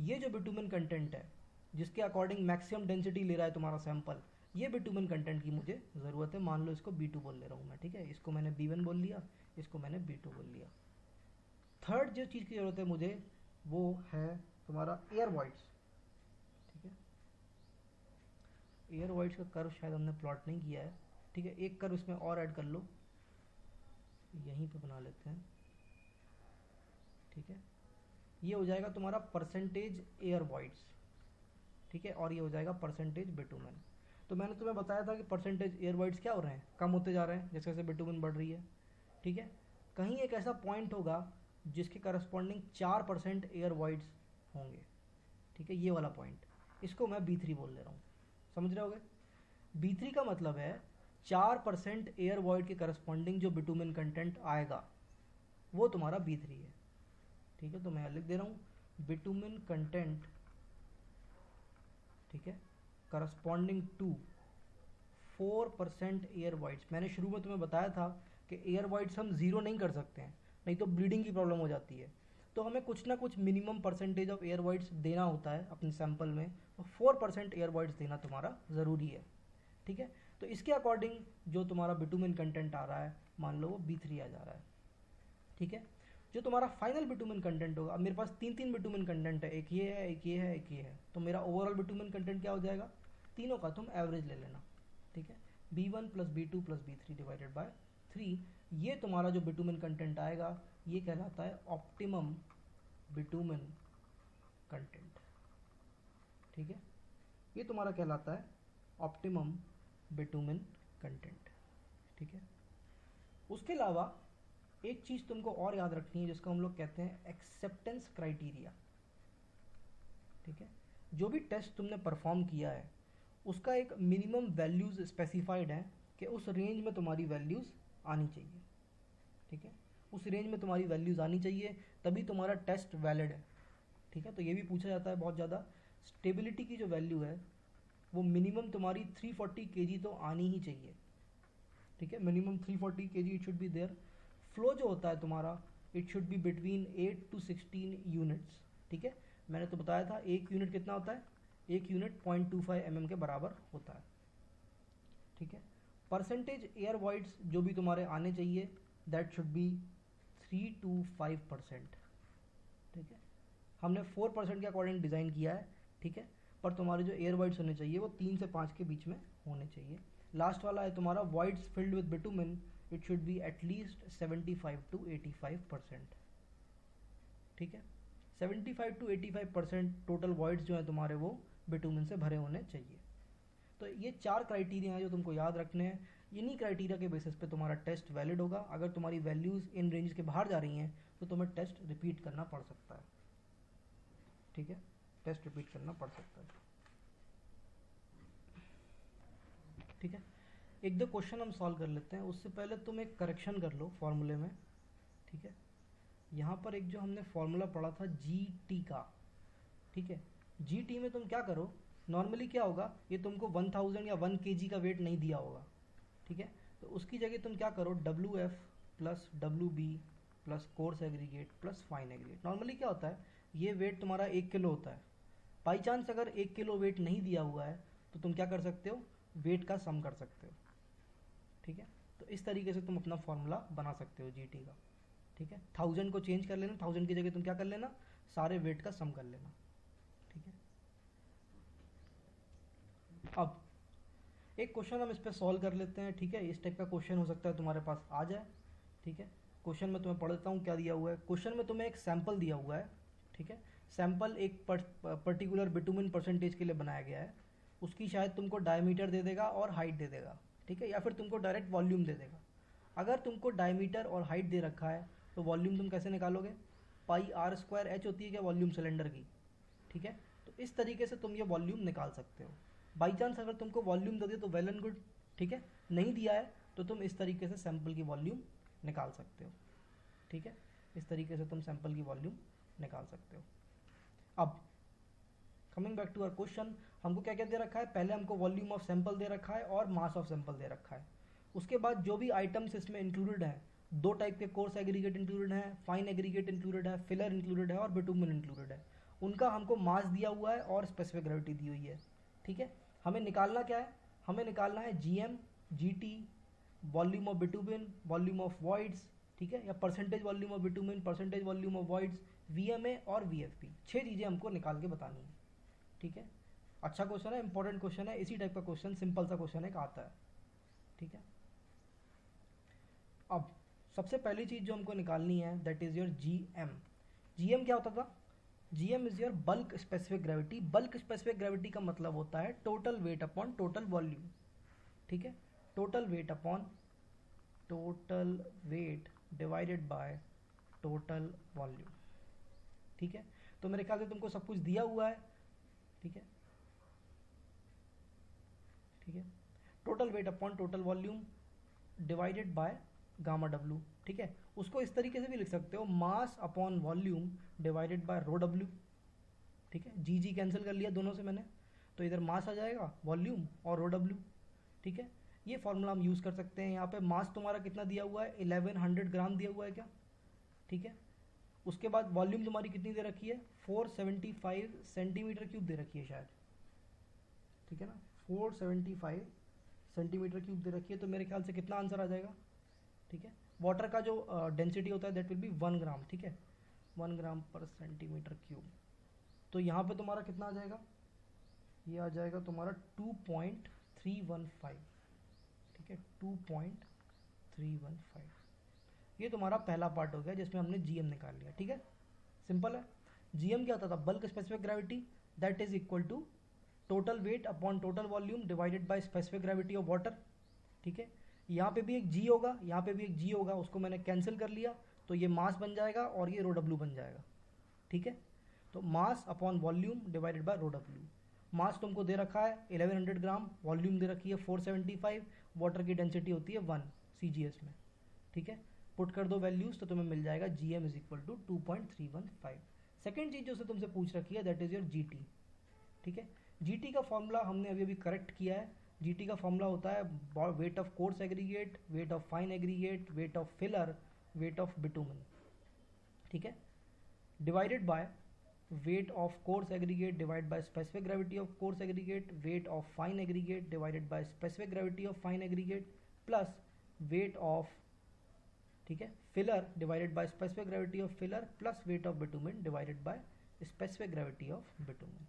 ये जो बिटुमिन कंटेंट है जिसके अकॉर्डिंग मैक्सिमम डेंसिटी ले रहा है तुम्हारा सैंपल, ये बिटुमिन कंटेंट की मुझे ज़रूरत है। मान लो इसको B2 बोल ले रहा हूँ मैं। ठीक है, इसको मैंने B1 बोल लिया, इसको मैंने B2 बोल लिया। थर्ड जो चीज़ की ज़रूरत है मुझे, वो है तुम्हारा एयर वाइट्स। ठीक है, एयर वाइट्स का कर्व शायद हमने प्लॉट नहीं किया है। ठीक है, एक कर्व इसमें और ऐड कर लो, यहीं पे बना लेते हैं। ठीक है, ये हो जाएगा तुम्हारा परसेंटेज एयर वाइट्स। ठीक है, और ये हो जाएगा परसेंटेज बिटुमिन। तो मैंने तुम्हें बताया था कि परसेंटेज एयर वाइट्स क्या हो रहे हैं, कम होते जा रहे हैं जैसे जैसे बिटुमिन बढ़ रही है। ठीक है, कहीं एक ऐसा पॉइंट होगा जिसके करस्पॉन्डिंग 4% एयर वाइट्स होंगे। ठीक है, ये वाला पॉइंट, इसको मैं B3 बोल ले रहा हूँ। समझ रहे होगे, B3 का मतलब है 4% एयर वाइड के करस्पॉन्डिंग जो बिटुमिन कंटेंट आएगा वो तुम्हारा B3 है। ठीक है, तो मैं लिख दे रहा हूँ बिटुमिन कंटेंट, ठीक है, करस्पॉन्डिंग टू 4% एयर वाइट्स। मैंने शुरू में तुम्हें बताया था कि एयर वाइट्स हम ज़ीरो नहीं कर सकते हैं, नहीं तो ब्लीडिंग की प्रॉब्लम हो जाती है। तो हमें कुछ ना कुछ minimum percentage of air voids देना होता है अपने सैंपल में, तो 4% एयर वाइट्स देना तुम्हारा ज़रूरी है। ठीक है, तो इसके अकॉर्डिंग जो तुम्हारा बिटुमिन कंटेंट आ रहा है, मान लो वो B3 आ जा रहा है। ठीक है, जो तुम्हारा फाइनल बिटुमिन कंटेंट होगा, अब मेरे पास 3 बिटुमिन कंटेंट है, एक ये है, एक ये है, एक ये है, तो मेरा ओवरऑल बिटुमिन कंटेंट क्या हो जाएगा, तीनों का तुम एवरेज ले लेना। ठीक है, B1 plus B2 plus B3 divided by 3, ये तुम्हारा जो बिटुमिन कंटेंट आएगा ये कहलाता है ऑप्टिमम बिटुमिन कंटेंट। ठीक है, ये तुम्हारा कहलाता है ऑप्टिमम बिटुमिन कंटेंट। ठीक है, उसके अलावा एक चीज़ तुमको और याद रखनी है जिसको हम लोग कहते हैं एक्सेप्टेंस क्राइटेरिया। ठीक है, जो भी टेस्ट तुमने परफॉर्म किया है उसका एक मिनिमम वैल्यूज़ स्पेसिफाइड है कि उस रेंज में तुम्हारी वैल्यूज़ आनी चाहिए। ठीक है, उस रेंज में तुम्हारी वैल्यूज़ आनी चाहिए, तभी तुम्हारा टेस्ट वैलिड है। ठीक है, तो ये भी पूछा जाता है बहुत ज़्यादा, स्टेबिलिटी की जो वैल्यू है वो मिनिमम तुम्हारी 340 kg तो आनी ही चाहिए। ठीक है, minimum 340 kg it should be there. Flow जो होता है तुम्हारा, it should be between 8 to 16 units. ठीक है, मैंने तो बताया था एक यूनिट कितना होता है, एक यूनिट 0.25 mm के बराबर होता है। ठीक है, परसेंटेज एयर वाइड्स जो भी तुम्हारे आने चाहिए दैट शुड बी 3 to 5%। ठीक है, हमने 4% के अकॉर्डिंग डिज़ाइन किया है। ठीक है, पर तुम्हारे जो एयर वाइड्स होने चाहिए वो 3 से 5 के बीच में होने चाहिए। लास्ट वाला है तुम्हारा wides filled with bitumen, it should be at least 75 to 85%। ठीक है, 75 to 85% टोटल वॉइड्स जो हैं तुम्हारे वो बिटुमिन से भरे होने चाहिए। तो ये 4 क्राइटेरिया हैं जो तुमको याद रखने हैं। इन्हीं क्राइटेरिया के बेसिस पे तुम्हारा टेस्ट वैलिड होगा। अगर तुम्हारी वैल्यूज़ इन रेंज के बाहर जा रही हैं तो तुम्हें टेस्ट रिपीट करना पड़ सकता है। ठीक है, टेस्ट रिपीट करना पड़ सकता है। ठीक है, एक दो क्वेश्चन हम सॉल्व कर लेते हैं, उससे पहले तुम एक करेक्शन कर लो फॉर्मूले में, ठीक है। यहाँ पर एक जो हमने फॉर्मूला पढ़ा था जी टी का, ठीक है, जी टी में तुम क्या करो, नॉर्मली क्या होगा, ये तुमको 1000 या 1 kg का वेट नहीं दिया होगा, ठीक है। तो उसकी जगह तुम क्या करो, W F plus W B plus coarse aggregate plus fine aggregate. Normally क्या होता है, ये वेट तुम्हारा 1 किलो होता है, बाई चांस अगर 1 किलो वेट नहीं दिया हुआ है तो तुम क्या कर सकते हो, वेट का सम कर सकते हो, ठीक है। तो इस तरीके से तुम अपना फॉर्मूला बना सकते हो जीटी का, ठीक है। 1000 को चेंज कर लेना, 1000 की जगह तुम क्या कर लेना, सारे वेट का सम कर लेना, ठीक है। अब एक क्वेश्चन हम इस पर सॉल्व कर लेते हैं, ठीक है। इस टाइप का क्वेश्चन हो सकता है तुम्हारे पास आ जाए, ठीक है। क्वेश्चन में तुम्हें पढ़ देता हूँ क्या दिया हुआ है। क्वेश्चन में तुम्हें एक सैंपल दिया हुआ है, ठीक है। सैंपल एक पर्टिकुलर बिटुमिन परसेंटेज के लिए बनाया गया है, उसकी शायद तुमको डायमीटर दे देगा और हाइट दे देगा, ठीक है, या फिर तुमको डायरेक्ट वॉल्यूम दे देगा। अगर तुमको डायमीटर और हाइट दे रखा है तो वॉल्यूम तुम कैसे निकालोगे, पाई आर स्क्वायर एच होती है क्या वॉल्यूम सिलेंडर की, ठीक है। तो इस तरीके से तुम ये वॉल्यूम निकाल सकते हो। बाई चांस अगर तुमको वॉल्यूम दे दे तो वेल एंड गुड, ठीक है। नहीं दिया है तो तुम इस तरीके से सैंपल की वॉल्यूम निकाल सकते हो, ठीक है। इस तरीके से तुम सैंपल की वॉल्यूम निकाल सकते हो। अब coming back to our question, हमको क्या क्या दे रखा है, पहले हमको वॉल्यूम ऑफ सैंपल दे रखा है और मास ऑफ सैंपल दे रखा है। उसके बाद जो भी आइटम्स इसमें इंक्लूडेड हैं, दो टाइप के कोर्स एग्रीगेट इंक्लूडेड है, फाइन एग्रीगेट इंक्लूडेड है, फिलर इंक्लूडेड है और बिटुमिन इंक्लूडेड है। उनका हमको मास दिया हुआ है और स्पेसिफिक ग्रेविटी दी हुई है, ठीक है। हमें निकालना क्या है, हमें निकालना है G M, G T, volume of bitumen, volume of voids, ठीक है, या percentage volume of bitumen, percentage volume of voids, V M A और वी एफ पी। 6 चीज़ें हमको निकाल के बतानी है, ठीक है। अच्छा क्वेश्चन है, इंपॉर्टेंट क्वेश्चन है, इसी टाइप का क्वेश्चन सिंपल सा क्वेश्चन एक आता है, ठीक है। अब सबसे पहली चीज़ जो हमको निकालनी है that is your G M. G M क्या होता था, G M is your bulk specific gravity. बल्क स्पेसिफिक ग्रेविटी का मतलब होता है total weight upon total volume, ठीक है। Total weight upon total weight divided by total volume, ठीक है। तो मेरे ख्याल से तुमको सब कुछ दिया हुआ है, ठीक है, ठीक है। Total weight upon total volume divided by gamma W, ठीक है। उसको इस तरीके से भी लिख सकते हो, mass upon volume divided by rho W, ठीक है। जी जी कैंसिल कर लिया दोनों से मैंने, तो इधर मास आ जाएगा, वॉल्यूम और रो डब्ल्यू, ठीक है। ये फॉर्मूला हम यूज़ कर सकते हैं। यहाँ पे मास तुम्हारा कितना दिया हुआ है, 1100 ग्राम दिया हुआ है क्या, ठीक है। उसके बाद वॉल्यूम तुम्हारी कितनी दे रखी है, 475 सेंटीमीटर क्यूब दे रखी है शायद, ठीक है ना, 475 सेंटीमीटर क्यूब दे रखी है। तो मेरे ख्याल से कितना आंसर आ जाएगा, ठीक है। वाटर का जो डेंसिटी होता है दैट विल बी 1 ग्राम, ठीक है, 1 ग्राम पर सेंटीमीटर क्यूब। तो यहाँ पे तुम्हारा कितना आ जाएगा, ये आ जाएगा तुम्हारा 2.315, ठीक है, 2.315। ये तुम्हारा पहला पार्ट हो गया जिसमें हमने जीएम निकाल लिया, ठीक है, सिंपल है। जीएम क्या होता था, bulk specific gravity, that is equal to total weight upon total volume divided by specific gravity of water, ठीक है। यहाँ पे भी एक जी होगा, यहाँ पे भी एक जी होगा, उसको मैंने कैंसिल कर लिया, तो ये मास बन जाएगा और ये रो डब्ल्यू बन जाएगा, ठीक है। तो mass upon volume divided by rho W. Mass तुमको दे रखा है 1100 ग्राम, वॉल्यूम दे रखी है 475, वाटर की डेंसिटी होती है 1 CGS में, ठीक है। पुट कर दो वैल्यूज तो तुम्हें मिल जाएगा G M is equal to 2.315। Second चीज जो से तुमसे पूछ रखी है that is your G T, ठीक है। जी टी का फॉर्मूला हमने अभी अभी करेक्ट किया है। जी टी का फॉर्मूला होता है weight of coarse aggregate, weight of fine aggregate, weight of filler, weight of bitumen, ठीक है, divided by weight of coarse aggregate divided by specific gravity of coarse aggregate, weight of fine aggregate divided by specific gravity of fine aggregate plus weight of, ठीक है, filler divided by specific gravity of filler plus weight of bitumen divided by specific gravity of bitumen,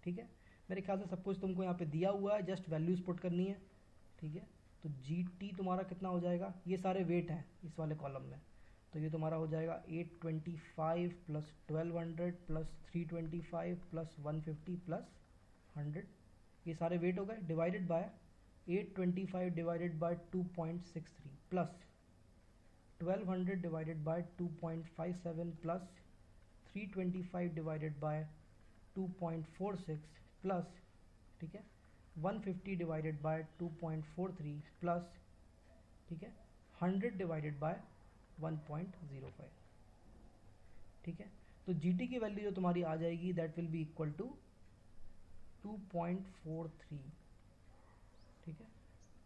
ठीक है। मेरे ख्याल से सब कुछ तुमको यहाँ पे दिया हुआ है, जस्ट वैल्यूज पुट करनी है, ठीक है। तो जी टी तुम्हारा कितना हो जाएगा, ये सारे वेट हैं इस वाले कॉलम में, तो ये तुम्हारा हो जाएगा 825 प्लस 1200 प्लस 325 प्लस 150 प्लस 100, ये सारे वेट हो गए, divided by 825 divided by 2.63 plus 1200 divided by 2.57 plus 325 divided by 2.46 plus, ठीक है, 150 डिवाइडेड बाय 2.43 प्लस, ठीक है, 100 डिवाइडेड बाय 1.05, ठीक है। तो GT की वैल्यू जो तुम्हारी आ जाएगी that will be equal to 2.43, ठीक है,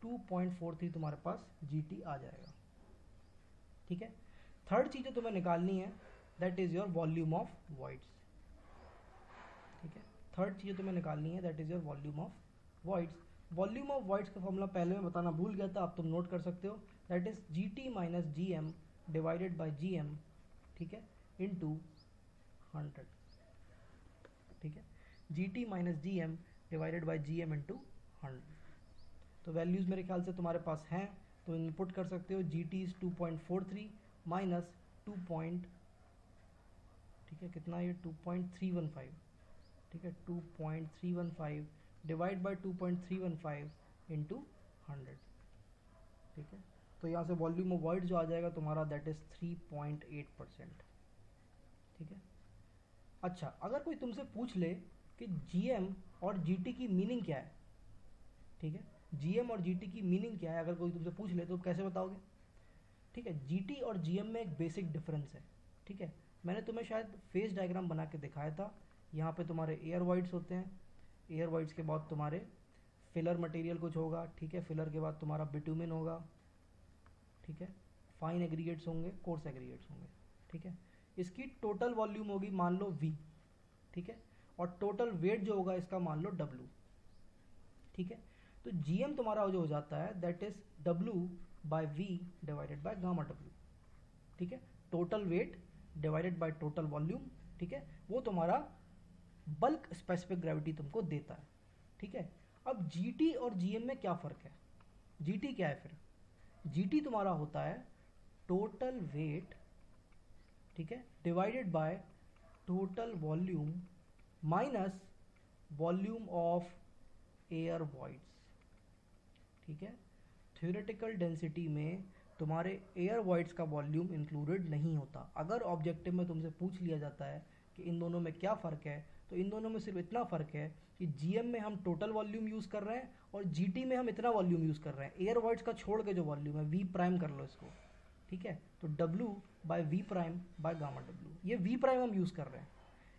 2.43 तुम्हारे पास GT आ जाएगा, ठीक है। थर्ड चीज़ जो तुम्हें निकालनी है that is your volume of voids, ठीक है। थर्ड चीज़ तुम्हें निकालनी है that is your volume of voids. Volume of voids का फॉर्मूला पहले मैं बताना भूल गया था, आप तुम नोट कर सकते हो, that is GT minus GM divided by GM, ठीक है, इनटू 100, ठीक है, GT minus GM divided by GM into 100। तो वैल्यूज़ मेरे ख्याल से तुम्हारे पास हैं, तो इनपुट कर सकते हो। GT इज 2.43 माइनस 2 पॉइंट, ठीक है, कितना ये 2.315, ठीक है, 2.315 डिवाइड बाय 2.315 इंटू 100, ठीक है। तो यहाँ से वॉल्यूम ऑफ वॉइड जो आ जाएगा तुम्हारा दैट इज 3.8%, ठीक है। अच्छा, अगर कोई तुमसे पूछ ले कि GM और GT की मीनिंग क्या है, ठीक है, GM और GT की मीनिंग क्या है, अगर कोई तुमसे पूछ ले तो कैसे बताओगे, ठीक है। GT और GM में एक बेसिक डिफरेंस है, ठीक है। मैंने तुम्हें शायद फेस डायग्राम बना के दिखाया था। यहाँ पे तुम्हारे एयर वॉइड्स होते हैं, एयर वॉइड्स के बाद तुम्हारे फिलर मटेरियल कुछ होगा, ठीक है, फिलर के बाद तुम्हारा बिटुमिन होगा, ठीक है, फाइन एग्रीगेट्स होंगे, कोर्स एग्रीगेट्स होंगे, ठीक है। इसकी टोटल वॉल्यूम होगी मान लो V, ठीक है, और टोटल वेट जो होगा इसका मान लो W, ठीक है। तो GM तुम्हारा जो हो जाता है that is W by V divided by gamma W, ठीक है, total weight divided by total volume, ठीक है, वो तुम्हारा बल्क स्पेसिफिक ग्रेविटी तुमको देता है, ठीक है। अब GT और GM में क्या फ़र्क है, GT क्या है फिर, GT तुम्हारा होता है टोटल वेट, ठीक है, divided by total volume minus volume of air voids, ठीक है। थ्योरेटिकल डेंसिटी में तुम्हारे एयर वॉइड्स का वॉल्यूम इंक्लूडेड नहीं होता। अगर ऑब्जेक्टिव में तुमसे पूछ लिया जाता है कि इन दोनों में क्या फ़र्क है, तो इन दोनों में सिर्फ इतना फ़र्क है कि GM में हम टोटल वॉल्यूम यूज़ कर रहे हैं और GT में हम इतना वॉल्यूम यूज़ कर रहे हैं। एयर वॉइड्स का छोड़ के जो वॉल्यूम है V प्राइम कर लो इसको, ठीक है, तो W by V prime by gamma W, ये V प्राइम हम यूज़ कर रहे हैं।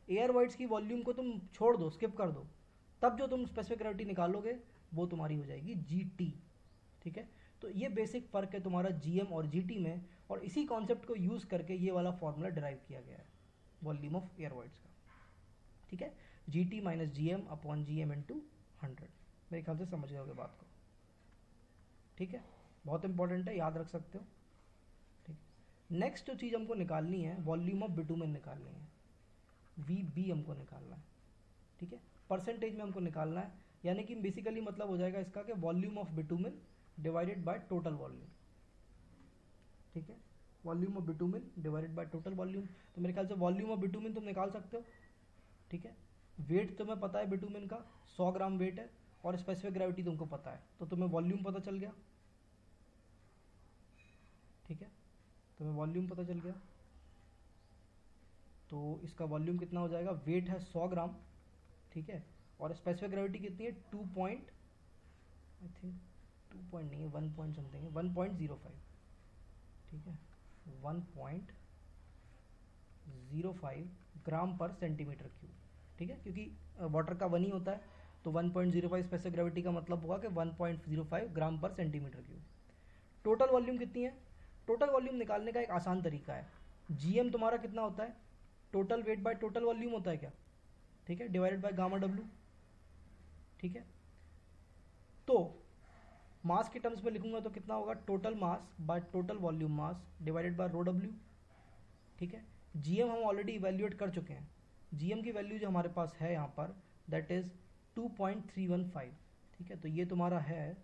एयर वॉइड्स की वॉल्यूम को तुम छोड़ दो, स्किप कर दो, तब जो तुम स्पेसिफिक ग्रेविटी निकालोगे वो तुम्हारी हो जाएगी GT, ठीक है। तो ये बेसिक फ़र्क है तुम्हारा GM और GT में, और इसी कॉन्सेप्ट को यूज़ करके ये वाला फॉर्मूला डिराइव किया गया है वॉल्यूम ऑफ एयर वॉइड्स का, ठीक है। GT minus GM upon GM into 100, मेरे ख्याल से समझ जाओगे बात को, ठीक है, बहुत इंपॉर्टेंट है, याद रख सकते हो, ठीक। नेक्स्ट जो चीज़ हमको निकालनी है वॉल्यूम ऑफ बिटुमेन निकालनी है, VB हमको निकालना है, ठीक है, परसेंटेज में हमको निकालना है, यानी कि बेसिकली मतलब हो जाएगा इसका कि volume of bitumen divided by total volume, ठीक है, volume of bitumen divided by total volume. तो मेरे ख्याल से वॉल्यूम ऑफ बिटुमेन तुम निकाल सकते हो, ठीक है। वेट तुम्हें पता है बिटुमेन का 100 ग्राम वेट है, और स्पेसिफिक ग्रेविटी तुमको पता है, तो तुम्हें वॉल्यूम पता चल गया, ठीक है, तुम्हें वॉल्यूम पता चल गया। तो इसका वॉल्यूम कितना हो जाएगा, वेट है 100 ग्राम, ठीक है, और स्पेसिफिक ग्रेविटी कितनी है 2 पॉइंट, आई थिंक 2 पॉइंट नहीं है, 1 पॉइंट समथिंग है, 1.05, ठीक है, 1.05 ग्राम पर सेंटीमीटर क्यूब, ठीक है, क्योंकि वाटर का 1 ही होता है, तो 1.05 स्पेसिफिक ग्रेविटी का मतलब होगा कि 1.05 ग्राम पर सेंटीमीटर क्यूब। टोटल वॉल्यूम कितनी है, टोटल वॉल्यूम निकालने का एक आसान तरीका है, GM तुम्हारा कितना होता है, total weight by total volume होता है क्या, ठीक है, डिवाइडेड बाय गामा W, ठीक है। तो मास के टर्म्स में लिखूंगा तो कितना होगा, total mass by total volume mass divided by rho W, ठीक है। GM हम ऑलरेडी इवेल्युएट कर चुके हैं, GM की वैल्यू जो हमारे पास है यहाँ पर दैट इज़ 2.315, ठीक है, तो ये तुम्हारा है,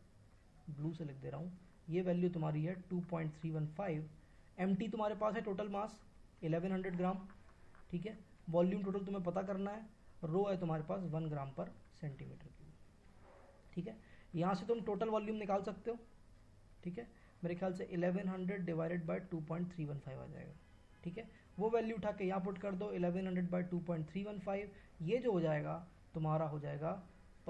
ब्लू से लिख दे रहा हूँ, ये वैल्यू तुम्हारी है 2.315। MT तुम्हारे पास है टोटल मास 1100 ग्राम, ठीक है, वॉल्यूम टोटल तुम्हें पता करना है, रो है तुम्हारे पास 1 ग्राम पर सेंटीमीटर क्यूब, ठीक है। यहाँ से तुम टोटल वॉल्यूम निकाल सकते हो, ठीक है, मेरे ख्याल से 1100 डिवाइडेड बाय 2.315 आ जाएगा, ठीक है, वो वैल्यू उठा के यहाँ पुट कर दो 1100 बाय 2.315, ये जो हो जाएगा तुम्हारा हो जाएगा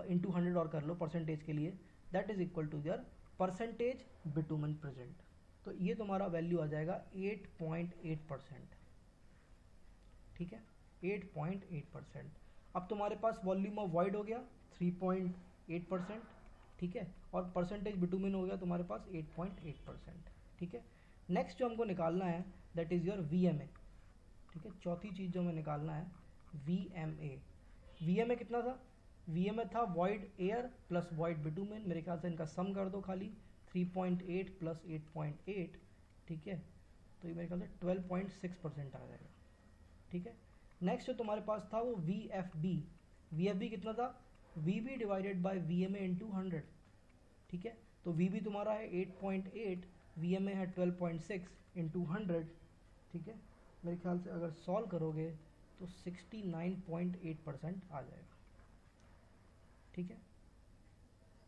इंटू 100 और कर लो परसेंटेज के लिए, that is equal to your percentage bitumen present. तो ये तुम्हारा वैल्यू आ जाएगा 8.8%, ठीक है, 8.8%। अब तुम्हारे पास वॉल्यूम ऑफ वॉइड हो गया 3.8%, ठीक है, और परसेंटेज बिटुमेन हो गया तुम्हारे पास 8.8%, ठीक है। नेक्स्ट जो हमको निकालना है दैट इज़ योर VMA, ठीक है। चौथी चीज़ जो हमें निकालना है VMA। VMA कितना था? VMA था void air plus void bitumen, मेरे ख्याल से इनका सम कर दो खाली, 3.8 प्लस 8.8, ठीक है, तो ये मेरे ख्याल से 12.6% आ जाएगा, ठीक है। नेक्स्ट जो तुम्हारे पास था वो VFB। VFB कितना था? VB divided by VMA into 100, ठीक है। तो VB तुम्हारा है 8.8, VMA है 12.6 इंटू 100, ठीक है। मेरे ख्याल से अगर सॉल्व करोगे तो 69.8% आ जाएगा, ठीक है।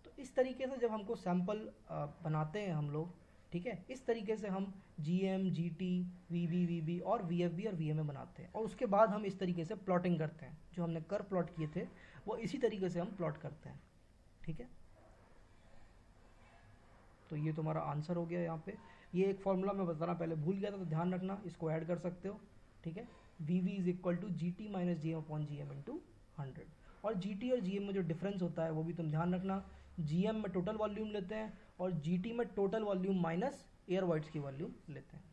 तो इस तरीके से जब हमको सैंपल बनाते हैं हम लोग, ठीक है, इस तरीके से हम GM, GT, VB, VB और VFB और VMA बनाते हैं, और उसके बाद हम इस तरीके से प्लॉटिंग करते हैं। जो हमने कर प्लॉट किए थे वो इसी तरीके से हम प्लॉट करते हैं, ठीक है। तो ये तुम्हारा आंसर हो गया यहाँ पे। ये एक फॉर्मूला मैं बताना पहले भूल गया था, तो ध्यान रखना, इसको ऐड कर सकते हो, ठीक है। VV is equal to GT minus GM upon GM into 100। और GT और GM में जो डिफरेंस होता है वो भी तुम ध्यान रखना, GM में टोटल वॉल्यूम लेते हैं और GT में total volume minus air voids की वॉल्यूम लेते हैं,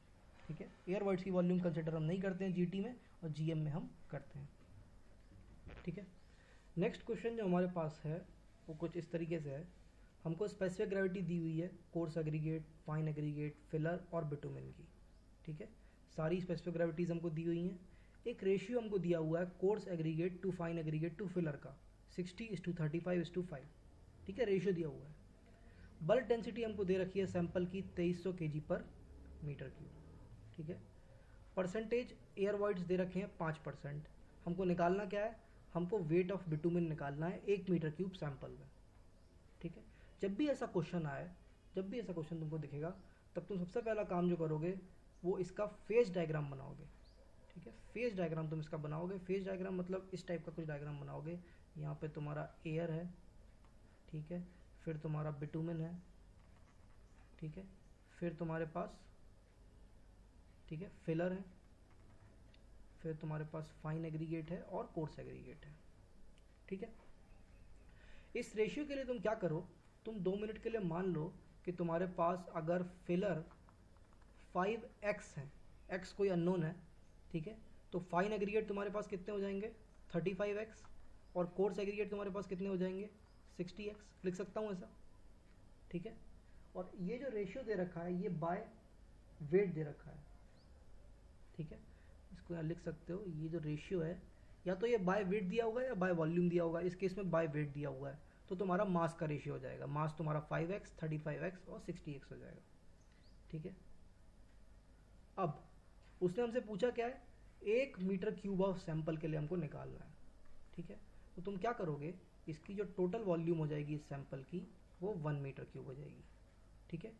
ठीक है। एयर वॉइड्स की वॉल्यूम कंसिडर हम नहीं करते हैं GT में, और GM में हम करते हैं, ठीक है। नेक्स्ट क्वेश्चन जो हमारे पास है वो कुछ इस तरीके से है। हमको स्पेसिफिक ग्रेविटी दी हुई है coarse aggregate, fine aggregate, filler और बिटुमेन की, ठीक है। सारी स्पेसिफिक ग्रेविटीज़ हमको दी हुई हैं। एक रेशियो हमको दिया हुआ है coarse aggregate to fine aggregate to filler का 60:35:5, ठीक है, रेशियो दिया हुआ है। बल्क डेंसिटी हमको दे रखी है सैंपल की 2300 kg पर मीटर क्यूब, ठीक है। परसेंटेज एयर वॉइड्स दे रखे हैं 5%। हमको निकालना क्या है? हमको वेट ऑफ बिटुमेन निकालना है 1 मीटर क्यूब सैंपल में, ठीक है। जब भी ऐसा क्वेश्चन आए, जब भी ऐसा क्वेश्चन तुमको दिखेगा, तब तुम सबसे पहला काम जो करोगे वो इसका फेज डायग्राम बनाओगे, ठीक है। फेज डायग्राम तुम इसका बनाओगे। फेज डायग्राम मतलब इस टाइप का कुछ डायग्राम बनाओगे। यहाँ पे तुम्हारा एयर है, ठीक है, फिर तुम्हारा बिटुमेन है, ठीक है, फिर तुम्हारे पास, ठीक है, फिलर है, फिर तुम्हारे पास फाइन एग्रीगेट है और कोर्स एग्रीगेट है, ठीक है। इस रेशियो के लिए तुम क्या करो, तुम 2 मिनट के लिए मान लो कि तुम्हारे पास अगर फिलर 5x है, x कोई अननोन है, ठीक है, तो फाइन एग्रीगेट तुम्हारे पास कितने हो जाएंगे 35x, और कोर्स एग्रीगेट तुम्हारे पास कितने हो जाएंगे 60x, लिख सकता हूँ ऐसा, ठीक है। और ये जो रेशियो दे रखा है ये बाय वेट दे रखा है, ठीक है, इसको यहाँ लिख सकते हो। ये जो रेशियो है या तो ये बाय वेट दिया हुआ है या बाय वॉल्यूम दिया होगा, इस केस में बाय वेट दिया हुआ है, तो तुम्हारा मास का रेशियो हो जाएगा। मास तुम्हारा 5x, 35x और 60x हो जाएगा, ठीक है। अब उसने हमसे पूछा क्या है, 1 मीटर क्यूब ऑफ सैंपल के लिए हमको निकालना है, ठीक है। तो तुम क्या करोगे, इसकी जो टोटल वॉल्यूम हो जाएगी इस सैंपल की वो 1 मीटर क्यूब हो जाएगी, ठीक है।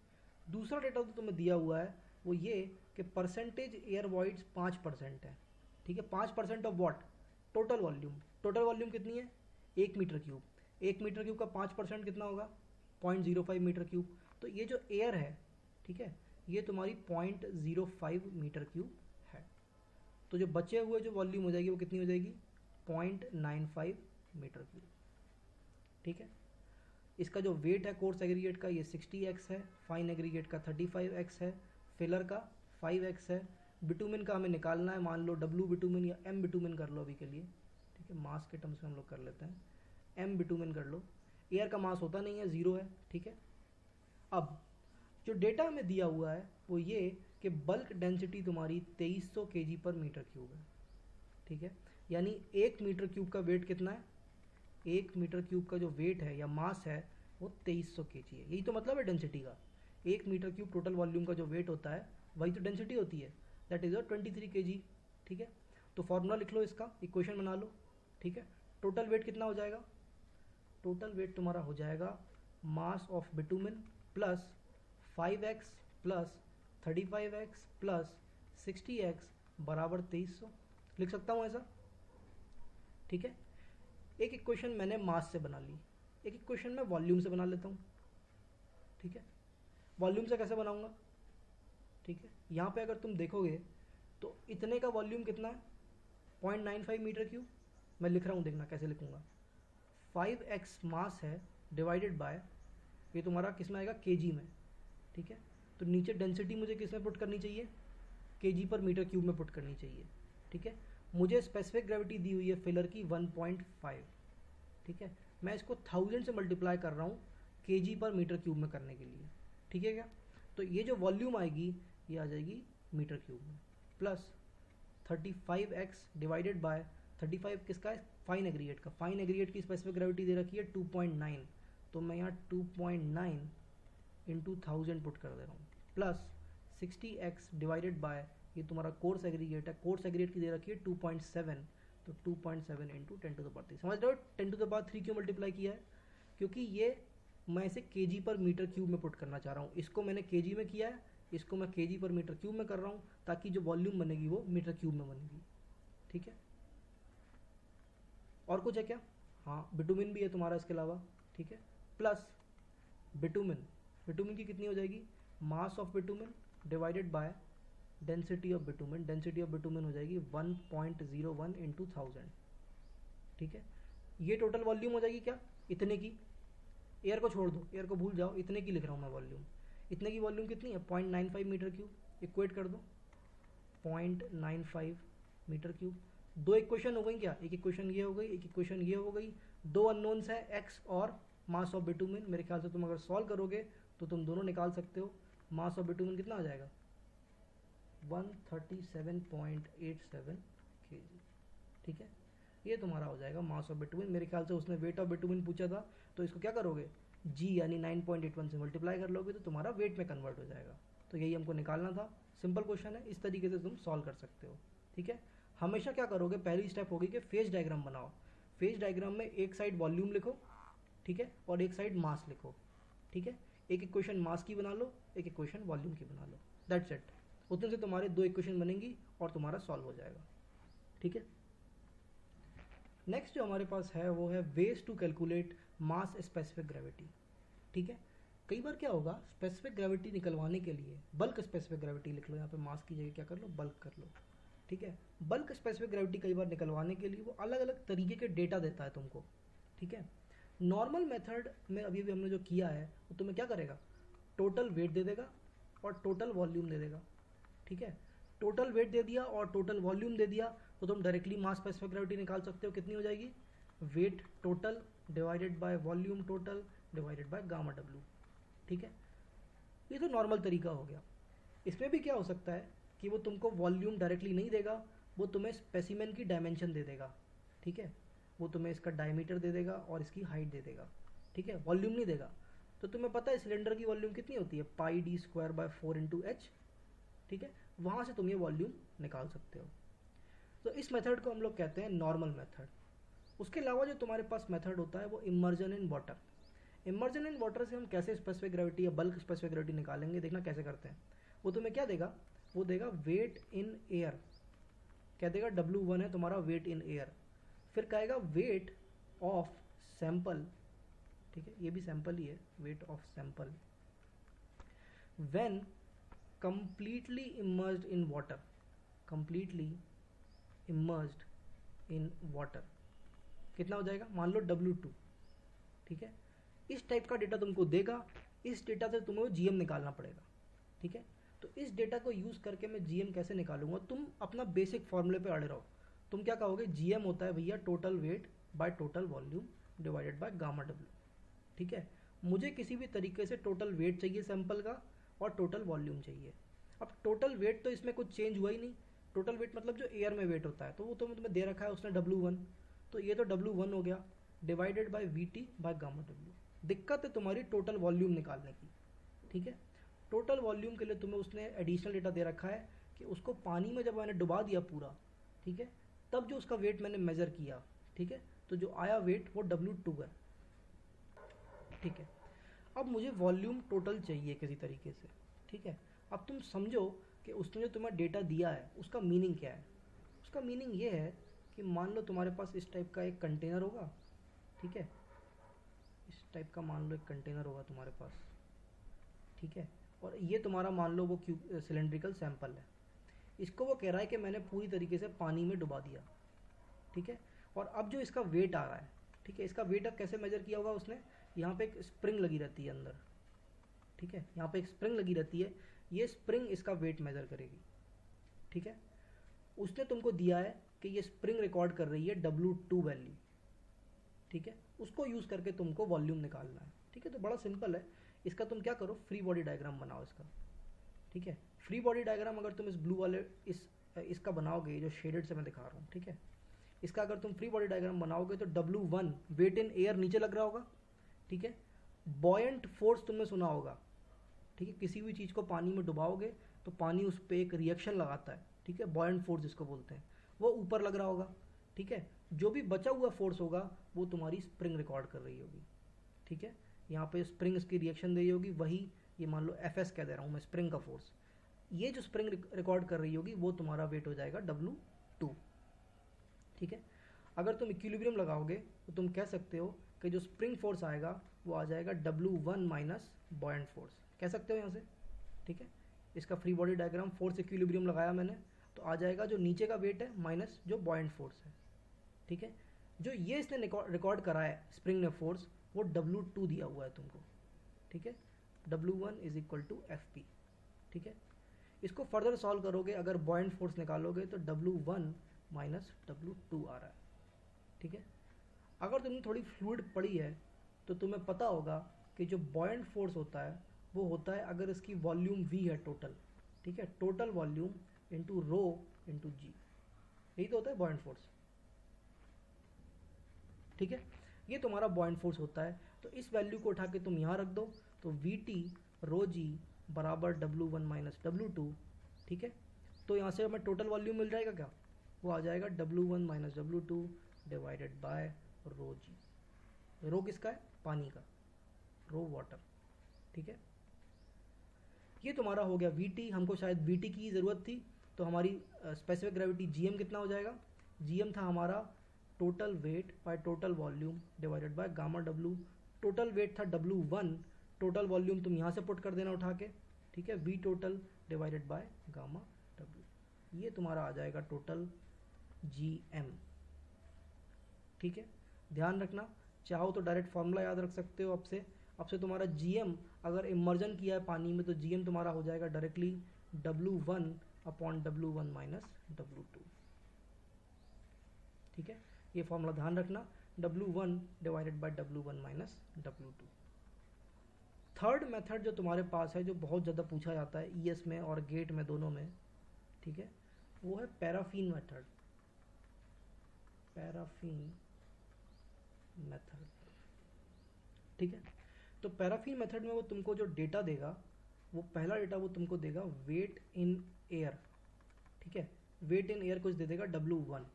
दूसरा डेटा तो तुम्हें दिया हुआ है वो ये कि परसेंटेज एयर वॉइड्स 5% है, ठीक है। 5% of what? Total volume. Total volume कितनी है 1 मीटर क्यूब। 1 मीटर क्यूब का 5% कितना होगा 0.05 मीटर क्यूब। तो ये जो एयर है, ठीक है, ये तुम्हारी 0.05 मीटर क्यूब है। तो जो बचे हुए जो वॉल्यूम हो जाएगी वो कितनी हो जाएगी 0.95 मीटर क्यूब, ठीक है। इसका जो वेट है कोर्स एग्रीगेट का ये 60x है, फाइन एग्रीगेट का 35x है, फिलर का 5x है। बिटुमेन का हमें निकालना है, मान लो W बिटुमेन या M बिटुमेन कर लो अभी के लिए, ठीक है, मास के टर्म्स में हम लोग कर लेते हैं, M बिटुमेन कर लो। एयर का मास होता नहीं है, 0 है, ठीक है। अब जो डेटा हमें दिया हुआ है वो ये कि बल्क डेंसिटी तुम्हारी 2300 kg पर मीटर क्यूब है, ठीक है। यानी 1 मीटर क्यूब का वेट कितना है, 1 मीटर क्यूब का जो वेट है या मास है वो 2300 kg है। यही तो मतलब है डेंसिटी का। 1 मीटर क्यूब टोटल वॉल्यूम का जो वेट होता है वही तो डेंसिटी होती है, दैट इज 23 kg, ठीक है। तो फॉर्मूला लिख लो, इसका इक्वेशन बना लो, ठीक है। टोटल वेट कितना हो जाएगा, टोटल वेट तुम्हारा हो जाएगा mass of bitumen plus 5x plus 35x plus 60x बराबर 2300, लिख सकता हूँ ऐसा, ठीक है। एक इक्वेशन मैंने मास से बना ली, एक इक्वेशन मैं वॉल्यूम से बना लेता हूँ, ठीक है। वॉल्यूम से कैसे बनाऊंगा, ठीक है। यहाँ पे अगर तुम देखोगे तो इतने का वॉल्यूम कितना है, 0.95 मीटर क्यूब। मैं लिख रहा हूँ, देखना कैसे लिखूंगा। 5x मास है डिवाइडेड बाय, ये तुम्हारा किस में आएगा, केजी में, ठीक है। तो नीचे डेंसिटी मुझे किस में पुट करनी चाहिए, केजी पर मीटर क्यूब में पुट करनी चाहिए, ठीक है। मुझे स्पेसिफिक ग्रेविटी दी हुई है फिलर की 1.5, ठीक है। मैं इसको 1000 से मल्टीप्लाई कर रहा हूँ केजी पर मीटर क्यूब में करने के लिए, ठीक है क्या। तो ये जो वॉल्यूम आएगी ये आ जाएगी मीटर क्यूब में, प्लस 35x डिवाइडेड बाय 35 किसका है, फाइन एग्रीगेट का। फाइन एग्रीगेट की स्पेसिफिक ग्रेविटी दे रखी है 2.9, तो मैं यहाँ 2.9 इंटू 1000 पुट कर दे रहा हूँ, प्लस 60x डिवाइडेड बाय, ये तुम्हारा कोर्स एग्रीगेट है, कोर्स एग्रीगेट की दे रखी है 2.7, तो 2.7 इंटू 10⁻3। समझ रहे हो 10⁻3 क्यों मल्टीप्लाई किया है, क्योंकि ये मैं इसे केजी पर मीटर क्यूब में पुट करना चाह रहा हूँ। इसको मैंने केजी में किया है, इसको मैं केजी पर मीटर क्यूब में कर रहा हूँ, ताकि जो वॉल्यूम बनेगी वो मीटर क्यूब में बनेगी, ठीक है। और कुछ है क्या, हाँ बिटुमिन भी है तुम्हारा इसके अलावा, ठीक है। प्लस बिटुमिन, बिटुमिन की कितनी हो जाएगी, mass of bitumen divided by density of bitumen. Density of bitumen हो जाएगी 1.01 इंटू 1000, ठीक है। ये टोटल वॉल्यूम हो जाएगी क्या, इतने की। एयर को छोड़ दो, एयर को भूल जाओ, इतने की लिख रहा हूँ मैं वॉल्यूम। इतने की वॉल्यूम कितनी है, 0.95 मीटर क्यूब। इक्वेट कर दो 0.95 मीटर क्यूब। दो इक्वेशन हो गई क्या, एक इक्वेशन ये हो गई, एक इक्वेशन ये हो गई। दो अननोन्स है एक्स और मास ऑफ बिटुमिन। मेरे ख्याल से तुम अगर सॉल्व करोगे तो तुम दोनों निकाल सकते हो। मास ऑफ बिटुमिन कितना आ जाएगा, 137.87 kg, ठीक है। ये तुम्हारा हो जाएगा मास ऑफ बिटुमिन। मेरे ख्याल से उसने वेट ऑफ बिटुमिन पूछा था, तो इसको क्या करोगे, जी यानी 9.81 से मल्टीप्लाई कर लोगे तो तुम्हारा वेट में कन्वर्ट हो जाएगा। तो यही हमको निकालना था, सिंपल क्वेश्चन है, इस तरीके से तुम सॉल्व कर सकते हो, ठीक है। हमेशा क्या करोगे, पहली स्टेप होगी कि फेज डायग्राम बनाओ। फेज डायग्राम में एक साइड वॉल्यूम लिखो, ठीक है, और एक साइड मास लिखो, ठीक है। एक इक्वेशन मास की बना लो, एक इक्वेशन वॉल्यूम की बना लो, दैट्स इट। उतने से तुम्हारे दो इक्वेशन बनेंगी और तुम्हारा सॉल्व हो जाएगा, ठीक है। नेक्स्ट जो हमारे पास है वो है ways to calculate mass specific gravity, ठीक है। कई बार क्या होगा, स्पेसिफिक ग्रेविटी निकलवाने के लिए बल्क स्पेसिफिक ग्रेविटी लिख लो, यहाँ पे मास की जगह क्या कर लो, बल्क कर लो, ठीक है। बल्क स्पेसिफिक ग्रेविटी कई बार निकलवाने के लिए वो अलग अलग तरीके के डेटा देता है तुमको, ठीक है। नॉर्मल मेथड में अभी भी हमने जो किया है वो तुम्हें क्या करेगा, टोटल वेट दे देगा और टोटल वॉल्यूम दे देगा, ठीक है। टोटल वेट दे दिया और टोटल वॉल्यूम दे दिया तो तुम डायरेक्टली मास स्पेसिफिक ग्रेविटी निकाल सकते हो। कितनी हो जाएगी, wait total divided by volume total divided by gamma W, ठीक है। ये तो नॉर्मल तरीका हो गया। इसमें भी क्या हो सकता है कि वो तुमको वॉल्यूम डायरेक्टली नहीं देगा, वो तुम्हें स्पेसिमेन की डायमेंशन दे देगा, ठीक है। वो तुम्हें इसका डायमीटर दे देगा और इसकी हाइट दे देगा, ठीक है, वॉल्यूम नहीं देगा। तो तुम्हें पता है सिलेंडर की वॉल्यूम कितनी होती है, pi D square by 4 into H, ठीक है। वहाँ से तुम ये वॉल्यूम निकाल सकते हो। तो इस मेथड को हम लोग कहते हैं नॉर्मल मेथड। उसके अलावा जो तुम्हारे पास मेथड होता है वो immersion in water. Immersion in water से हम कैसे स्पेसिफिक ग्रेविटी या बल्क स्पेसिफिक ग्रेविटी निकालेंगे, देखना कैसे करते हैं। वो तुम्हें क्या देगा, वो देगा वेट इन एयर, क्या देगा, W1 है तुम्हारा वेट इन एयर। फिर कहेगा वेट ऑफ सैंपल, ठीक है, ये भी सैंपल ही है, weight of sample when completely immersed in water, completely immersed in water, कितना हो जाएगा, मान लो W2, ठीक है। इस टाइप का डेटा तुमको देगा, इस डेटा से तुम्हें जीएम निकालना पड़ेगा, ठीक है। तो इस डेटा को यूज़ करके मैं जीएम कैसे निकालूंगा, तुम अपना बेसिक फॉर्मूले पे अड़े रहो। तुम क्या कहोगे, जीएम होता है भैया total weight by total volume divided by gamma W, ठीक है। मुझे किसी भी तरीके से टोटल वेट चाहिए सैंपल का और टोटल वॉल्यूम चाहिए। अब टोटल वेट तो इसमें कुछ चेंज हुआ ही नहीं, टोटल वेट मतलब जो एयर में वेट होता है, तो वो तो तुम्हें दे रखा है उसने W1, तो ये तो W1 हो गया divided by VT by gamma W. दिक्कत है तुम्हारी टोटल वॉल्यूम निकालने की, ठीक है। टोटल वॉल्यूम के लिए तुम्हें उसने एडिशनल डेटा दे रखा है कि उसको पानी में जब मैंने डुबा दिया पूरा, ठीक है, तब जो उसका वेट मैंने मेज़र किया, ठीक है, तो जो आया वेट वो W2 है, ठीक है। अब मुझे वॉल्यूम टोटल चाहिए किसी तरीके से, ठीक है। अब तुम समझो कि उसने जो तुम्हें डेटा दिया है उसका मीनिंग क्या है। उसका मीनिंग ये है कि मान लो तुम्हारे पास इस टाइप का एक कंटेनर होगा ठीक है, इस टाइप का मान लो एक कंटेनर होगा तुम्हारे पास, ठीक है, और ये तुम्हारा मान लो वो सिलेंड्रिकल सैंपल है। इसको वो कह रहा है कि मैंने पूरी तरीके से पानी में डुबा दिया, ठीक है, और अब जो इसका वेट आ रहा है, ठीक है, इसका वेट अब कैसे मेजर किया होगा उसने, यहाँ पे एक स्प्रिंग लगी रहती है अंदर, ठीक है, यहाँ पे एक स्प्रिंग लगी रहती है, ये स्प्रिंग इसका वेट मेजर करेगी, ठीक है। उसने तुमको दिया है कि ये स्प्रिंग रिकॉर्ड कर रही है W2 वैल्यू, ठीक है, उसको यूज़ करके तुमको वॉल्यूम निकालना है, ठीक है। तो बड़ा सिंपल है, इसका तुम क्या करो, फ्री बॉडी डायग्राम बनाओ इसका, ठीक है। फ्री बॉडी डायग्राम अगर तुम इस ब्लू वाले इसका बनाओगे, जो शेडेड से मैं दिखा रहा हूँ, ठीक है, इसका अगर तुम फ्री बॉडी डायग्राम बनाओगे तो W1 वेट इन एयर नीचे लग रहा होगा, ठीक है। बॉयंट फोर्स तुमने सुना होगा, ठीक है, किसी भी चीज़ को पानी में डुबाओगे तो पानी उस पर एक रिएक्शन लगाता है, ठीक है, बॉयंट फोर्स जिसको बोलते हैं, वो ऊपर लग रहा होगा, ठीक है। जो भी बचा हुआ फोर्स होगा वो तुम्हारी स्प्रिंग रिकॉर्ड कर रही होगी, ठीक है। यहाँ पे स्प्रिंग इसकी रिएक्शन दे रही होगी, वही ये मान लो Fs कह दे रहा हूँ मैं, स्प्रिंग का फोर्स, ये जो स्प्रिंग रिकॉर्ड कर रही होगी वो तुम्हारा वेट हो जाएगा W2, ठीक है। अगर तुम इक्विलिब्रियम लगाओगे तो तुम कह सकते हो कि जो स्प्रिंग फोर्स आएगा वो आ जाएगा W1 माइनस बॉयंट फोर्स, कह सकते हो यहाँ से, ठीक है। इसका free body diagram force equilibrium लगाया मैंने, तो आ जाएगा जो नीचे का वेट है माइनस जो बॉयंट फोर्स है, ठीक है। जो ये इसने रिकॉर्ड करा है स्प्रिंग ने फोर्स, वो W2 दिया हुआ है तुमको, ठीक है। W1 is equal to FP, ठीक है। इसको फर्दर सॉल्व करोगे, अगर बॉयंट फोर्स निकालोगे तो W1 माइनस W2 आ रहा है, ठीक है। अगर तुमने थोड़ी फ्लूइड पढ़ी है तो तुम्हें पता होगा कि जो बॉयंट फोर्स होता है वो होता है अगर इसकी वॉल्यूम V है टोटल, ठीक है, total volume into rho into g, यही तो होता है बॉयंट फोर्स, ठीक है। ये तुम्हारा बॉयंट फोर्स होता है। तो इस वैल्यू को उठा के तुम यहाँ रख दो, तो VT रो जी बराबर W1 माइनस W2, ठीक है। तो यहाँ से हमें टोटल वॉल्यूम मिल जाएगा क्या, वो आ जाएगा W1 minus W2 divided by rho g. Rho किसका है, पानी का, रो वाटर, ठीक है। ये तुम्हारा हो गया VT, हमको शायद VT की ज़रूरत थी, तो हमारी स्पेसिफिक ग्रेविटी GM कितना हो जाएगा, GM था हमारा total weight by total volume divided by gamma W। Total weight था W1, टोटल वॉल्यूम तुम यहाँ से पुट कर देना उठा के, ठीक है, V total divided by gamma W, ये तुम्हारा आ जाएगा टोटल GM, ठीक है। ध्यान रखना, चाहो तो डायरेक्ट फॉर्मूला याद रख सकते हो, अब से तुम्हारा GM अगर इमर्जन किया है पानी में तो GM तुम्हारा हो जाएगा directly W1 upon W1 minus W2, ठीक है। ये फॉर्मूला ध्यान रखना, W1 divided by W1 minus W2। Third method जो तुम्हारे पास है, जो बहुत ज़्यादा पूछा जाता है ES में और गेट में दोनों में, ठीक है, वो है पैराफिन मेथड, पैराफिन मेथड, ठीक है। तो पैराफिन मेथड में वो तुमको जो डेटा देगा, वो पहला डेटा वो तुमको देगा वेट इन एयर, ठीक है, वेट इन एयर कुछ दे देगा W1,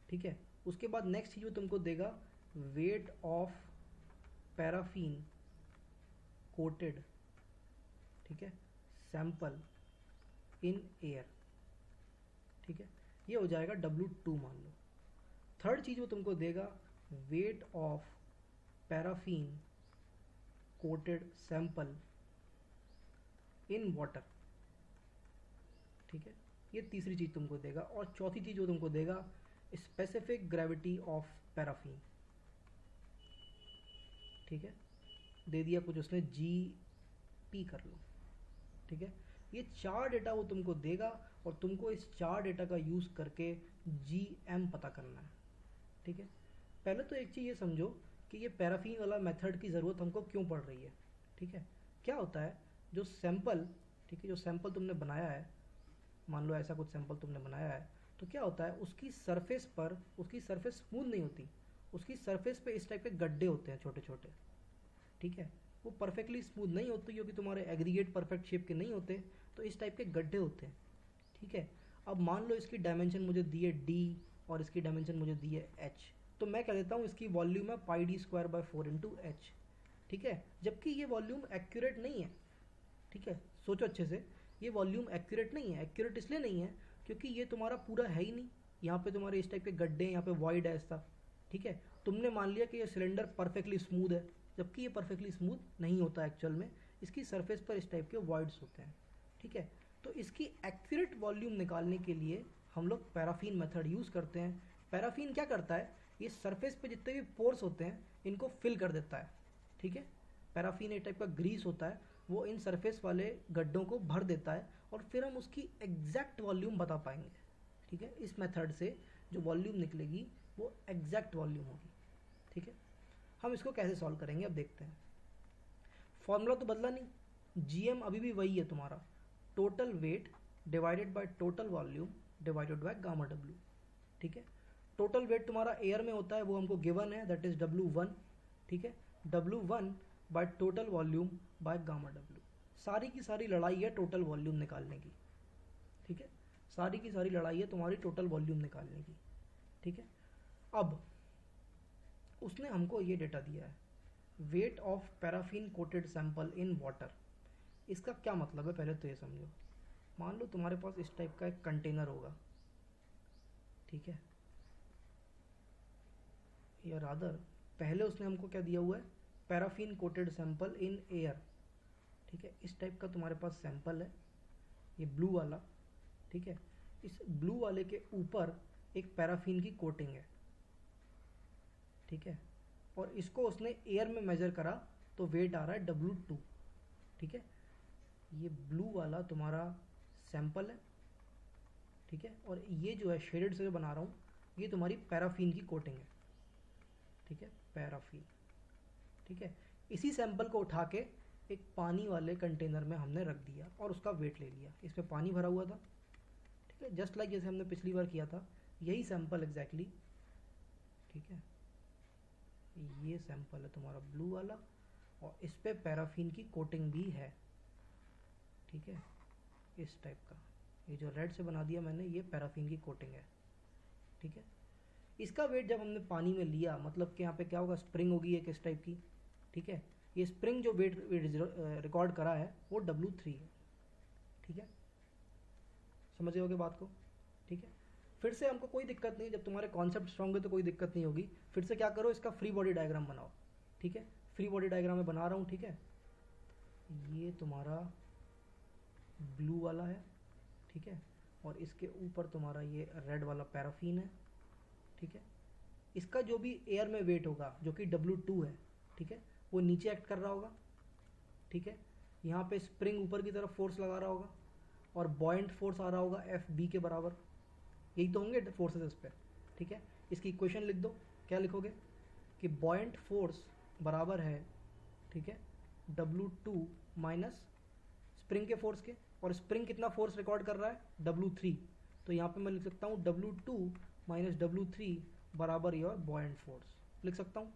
ठीक है। उसके बाद नेक्स्ट चीज वो तुमको देगा वेट ऑफ पैराफिन कोटेड, ठीक है, सैंपल इन एयर, ठीक है, ये हो जाएगा W2 मान लो। थर्ड चीज वो तुमको देगा wait of paraffin coated sample in water, ठीक है, ये तीसरी चीज तुमको देगा। और चौथी चीज वो तुमको देगा स्पेसिफिक ग्रेविटी ऑफ पैराफिन, ठीक है, दे दिया कुछ उसने GP कर लो, ठीक है। ये चार डेटा वो तुमको देगा और तुमको इस चार डेटा का यूज़ करके GM पता करना है, ठीक है। पहले तो एक चीज़ ये समझो कि ये पैराफिन वाला मेथड की ज़रूरत हमको क्यों पड़ रही है, ठीक है। क्या होता है, जो सैंपल, ठीक है, जो सैंपल तुमने बनाया है, मान लो ऐसा कुछ सैंपल तुमने बनाया है, तो क्या होता है उसकी सरफेस पर, उसकी सरफेस स्मूथ नहीं होती, उसकी सरफेस पे इस टाइप के गड्ढे होते हैं छोटे छोटे, ठीक है। वो परफेक्टली स्मूथ नहीं होती क्योंकि तुम्हारे एग्रीगेट परफेक्ट शेप के नहीं होते, तो इस टाइप के गड्ढे होते हैं, ठीक है। अब मान लो इसकी डायमेंशन मुझे दी है D और इसकी डायमेंशन मुझे दी है H, तो मैं कह देता हूँ इसकी वॉल्यूम है πd² × H, ठीक है, जबकि ये वॉल्यूम एक्यूरेट नहीं है, ठीक है। सोचो अच्छे से, ये वॉल्यूम एक्यूरेट नहीं है। एक्यूरेट इसलिए नहीं है क्योंकि ये तुम्हारा पूरा है ही नहीं, यहाँ पे तुम्हारे इस टाइप के गड्ढे, यहाँ पे वॉइड है ऐसा, ठीक है। तुमने मान लिया कि ये सिलेंडर परफेक्टली स्मूथ है, जबकि ये परफेक्टली स्मूथ नहीं होता एक्चुअल में, इसकी सरफेस पर इस टाइप के वॉइड्स होते हैं, ठीक है। तो इसकी एक्यूरेट वॉल्यूम निकालने के लिए हम लोग पैराफिन मेथड यूज़ करते हैं। पैराफिन क्या करता है, ये सरफेस पे जितने भी पोर्स होते हैं इनको फिल कर देता है, ठीक है। पैराफिन एक टाइप का ग्रीस होता है, वो इन सरफेस वाले गड्ढों को भर देता है और फिर हम उसकी एग्जैक्ट वॉल्यूम बता पाएंगे, ठीक है। इस मेथड से जो वॉल्यूम निकलेगी वो एग्जैक्ट वॉल्यूम होगी, ठीक है। हम इसको कैसे सॉल्व करेंगे अब देखते हैं। फॉर्मूला तो बदला नहीं, जीएम अभी भी वही है तुम्हारा, total weight divided by total volume divided by gamma W, ठीक है। टोटल वेट तुम्हारा एयर में होता है, वो हमको गिवन है, दैट इज W1, ठीक है। W1 bye total volume by gamma W. सारी की सारी लड़ाई है टोटल वॉल्यूम निकालने की, ठीक है। सारी की सारी लड़ाई है तुम्हारी टोटल वॉल्यूम निकालने की, ठीक है। अब उसने हमको ये डेटा दिया है, wait of paraffin coated sample in water. इसका क्या मतलब है पहले तो ये समझो। मान लो तुम्हारे पास इस टाइप का एक कंटेनर होगा, ठीक है, या रादर पहले उसने हमको क्या दिया हुआ है, paraffin coated sample in air, ठीक है। इस टाइप का तुम्हारे पास सैंपल है, ये ब्लू वाला, ठीक है। इस ब्लू वाले के ऊपर एक पैराफिन की कोटिंग है, ठीक है, और इसको उसने एयर में मेजर करा तो वेट आ रहा है W2, ठीक है। ये ब्लू वाला तुम्हारा सैंपल है, ठीक है, और ये जो है शेडेड से जो बना रहा हूँ ये तुम्हारी पैराफिन की कोटिंग है, ठीक है, पैराफिन, ठीक है। इसी सैंपल को उठा के एक पानी वाले कंटेनर में हमने रख दिया और उसका वेट ले लिया। इसमें पानी भरा हुआ था, ठीक है, जस्ट लाइक जैसे हमने पिछली बार किया था, यही सैंपल एग्जैक्टली, ठीक है। ये सैंपल है तुम्हारा ब्लू वाला और इस पे पैराफिन की कोटिंग भी है, ठीक है, इस टाइप का। ये जो रेड से बना दिया मैंने, ये पैराफिन की कोटिंग है, ठीक है। इसका वेट जब हमने पानी में लिया, मतलब कि यहाँ पे क्या होगा, स्प्रिंग होगी एक इस टाइप की, ठीक है। ये स्प्रिंग जो वेट रिकॉर्ड करा है वो W3 है, ठीक है। समझ गए होगे बात को, ठीक है। फिर से हमको कोई दिक्कत नहीं, जब तुम्हारे कॉन्सेप्ट स्ट्रॉन्ग है तो कोई दिक्कत नहीं होगी। फिर से क्या करो, इसका फ्री बॉडी डायग्राम बनाओ, ठीक है। फ्री बॉडी डायग्राम में बना रहा हूँ, ठीक है। ये तुम्हारा ब्लू वाला है, ठीक है, और इसके ऊपर तुम्हारा ये रेड वाला पैराफिन है, ठीक है। इसका जो भी एयर में वेट होगा जो कि W2 है, ठीक है, वो नीचे एक्ट कर रहा होगा, ठीक है। यहाँ पे स्प्रिंग ऊपर की तरफ फोर्स लगा रहा होगा और बॉयंट फोर्स आ रहा होगा FB के बराबर, यही तो होंगे फोर्सेस इस पर, ठीक है। इसकी इक्वेशन लिख दो, क्या लिखोगे कि बॉयंट फोर्स बराबर है, ठीक है, W2 माइनस स्प्रिंग के फोर्स के, और स्प्रिंग कितना फोर्स रिकॉर्ड कर रहा है, W3, तो यहाँ पे मैं लिख सकता हूँ W2 माइनस W3 बराबर योर बॉयंट फोर्स, लिख सकता हूँ,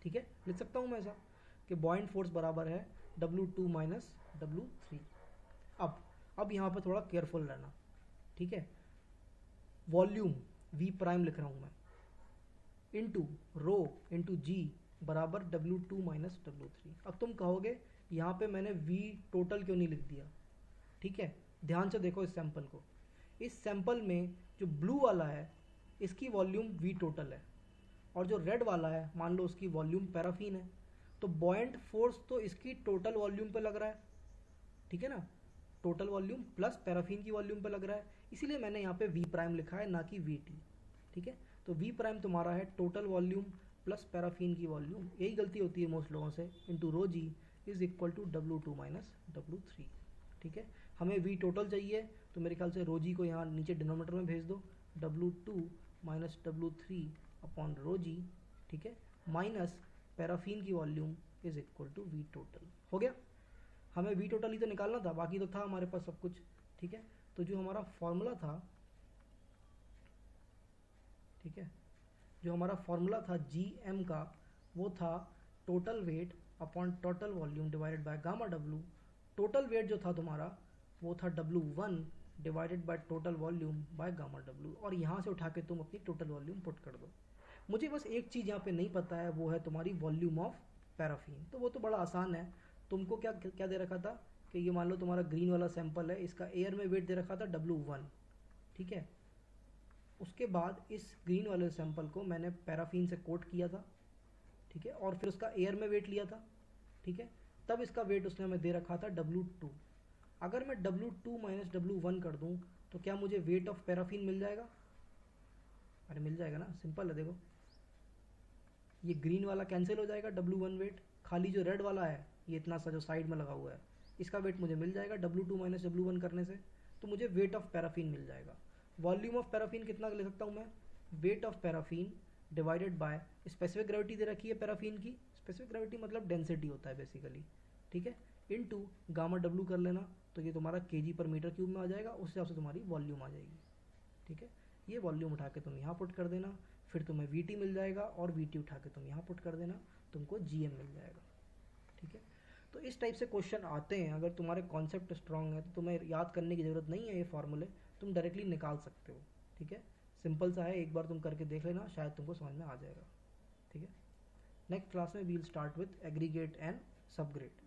ठीक है। लिख सकता हूँ मैं ऐसा कि बॉयंट फोर्स बराबर है W2 माइनस W3। अब यहाँ पे थोड़ा केयरफुल रहना, ठीक है। वॉल्यूम V प्राइम लिख रहा हूँ मैं, इंटू रो इंटू G बराबर W2 माइनस W3। अब तुम कहोगे यहाँ पे मैंने V टोटल क्यों नहीं लिख दिया, ठीक है। ध्यान से देखो इस सैंपल को, इस सैंपल में जो ब्लू वाला है इसकी वॉल्यूम V टोटल है, और जो रेड वाला है मान लो उसकी वॉल्यूम पैराफिन है, तो बॉयंट फोर्स तो इसकी टोटल वॉल्यूम पे लग रहा है, ठीक है ना, टोटल वॉल्यूम प्लस पैराफिन की वॉल्यूम पे लग रहा है, इसीलिए मैंने यहाँ पे V प्राइम लिखा है, ना कि VT, ठीक है। तो V प्राइम तुम्हारा है टोटल वॉल्यूम प्लस पैराफिन की वॉल्यूम, यही गलती होती है मोस्ट लोगों से, into rho G is equal to W2 minus W3, ठीक है। हमें V टोटल चाहिए तो मेरे ख्याल से रो G को यहाँ नीचे डिनोमीटर में भेज दो, W2 minus W3 upon rho G, ठीक है, माइनस पैराफिन की volume is equal to V total. हो गया, हमें V टोटल ही तो निकालना था, बाकी तो था हमारे पास सब कुछ, ठीक है। तो जो हमारा फॉर्मूला था, ठीक है, जो हमारा फॉर्मूला था GM का, वो था total weight upon total volume divided by gamma W। Total weight जो था तुम्हारा वो था W1 divided by total volume by gamma W, और यहाँ से उठा के तुम अपनी टोटल वॉल्यूम पुट कर दो। मुझे बस एक चीज़ यहाँ पे नहीं पता है, वो है तुम्हारी वॉल्यूम ऑफ पैराफिन, तो वो तो बड़ा आसान है। तुमको क्या क्या दे रखा था कि ये मान लो तुम्हारा ग्रीन वाला सैंपल है, इसका एयर में वेट दे रखा था W1, ठीक है, उसके बाद इस ग्रीन वाले सैंपल को मैंने पैराफिन से कोट किया था, ठीक है, और फिर उसका एयर में वेट लिया था, ठीक है, तब इसका वेट उसने हमें दे रखा था W2। अगर मैं W2 माइनस W1 कर दूं तो क्या मुझे वेट ऑफ पैराफिन मिल जाएगा? अरे मिल जाएगा ना, सिंपल है। देखो ये ग्रीन वाला कैंसिल हो जाएगा, W1 वेट, खाली जो रेड वाला है ये इतना सा जो साइड में लगा हुआ है, इसका वेट मुझे मिल जाएगा W2 माइनस W1 करने से, तो मुझे वेट ऑफ पैराफिन मिल जाएगा। वॉल्यूम ऑफ पैराफिन कितना ले सकता हूँ मैं? Weight of paraffin divided by specific gravity दे रखी है पैराफिन की, स्पेसिफिक ग्रेविटी मतलब डेंसिटी होता है बेसिकली, ठीक है, इनटू गामा W कर लेना, तो ये तुम्हारा kg पर मीटर क्यूब में आ जाएगा, उस हिसाब से तुम्हारी वॉल्यूम आ जाएगी, ठीक है। ये वॉल्यूम उठा के तुम यहाँ पुट कर देना, फिर तुम्हें VT मिल जाएगा, और VT उठा के तुम यहाँ पुट कर देना, तुमको GM मिल जाएगा, ठीक है। तो इस टाइप से क्वेश्चन आते हैं। अगर तुम्हारे कॉन्सेप्ट स्ट्रांग है तो तुम्हें याद करने की ज़रूरत नहीं है, ये फार्मूले तुम डायरेक्टली निकाल सकते हो, ठीक है। सिंपल सा है, एक बार तुम करके देख लेना, शायद तुमको समझ में आ जाएगा, ठीक है। नेक्स्ट क्लास में we will start with aggregate and subgrade.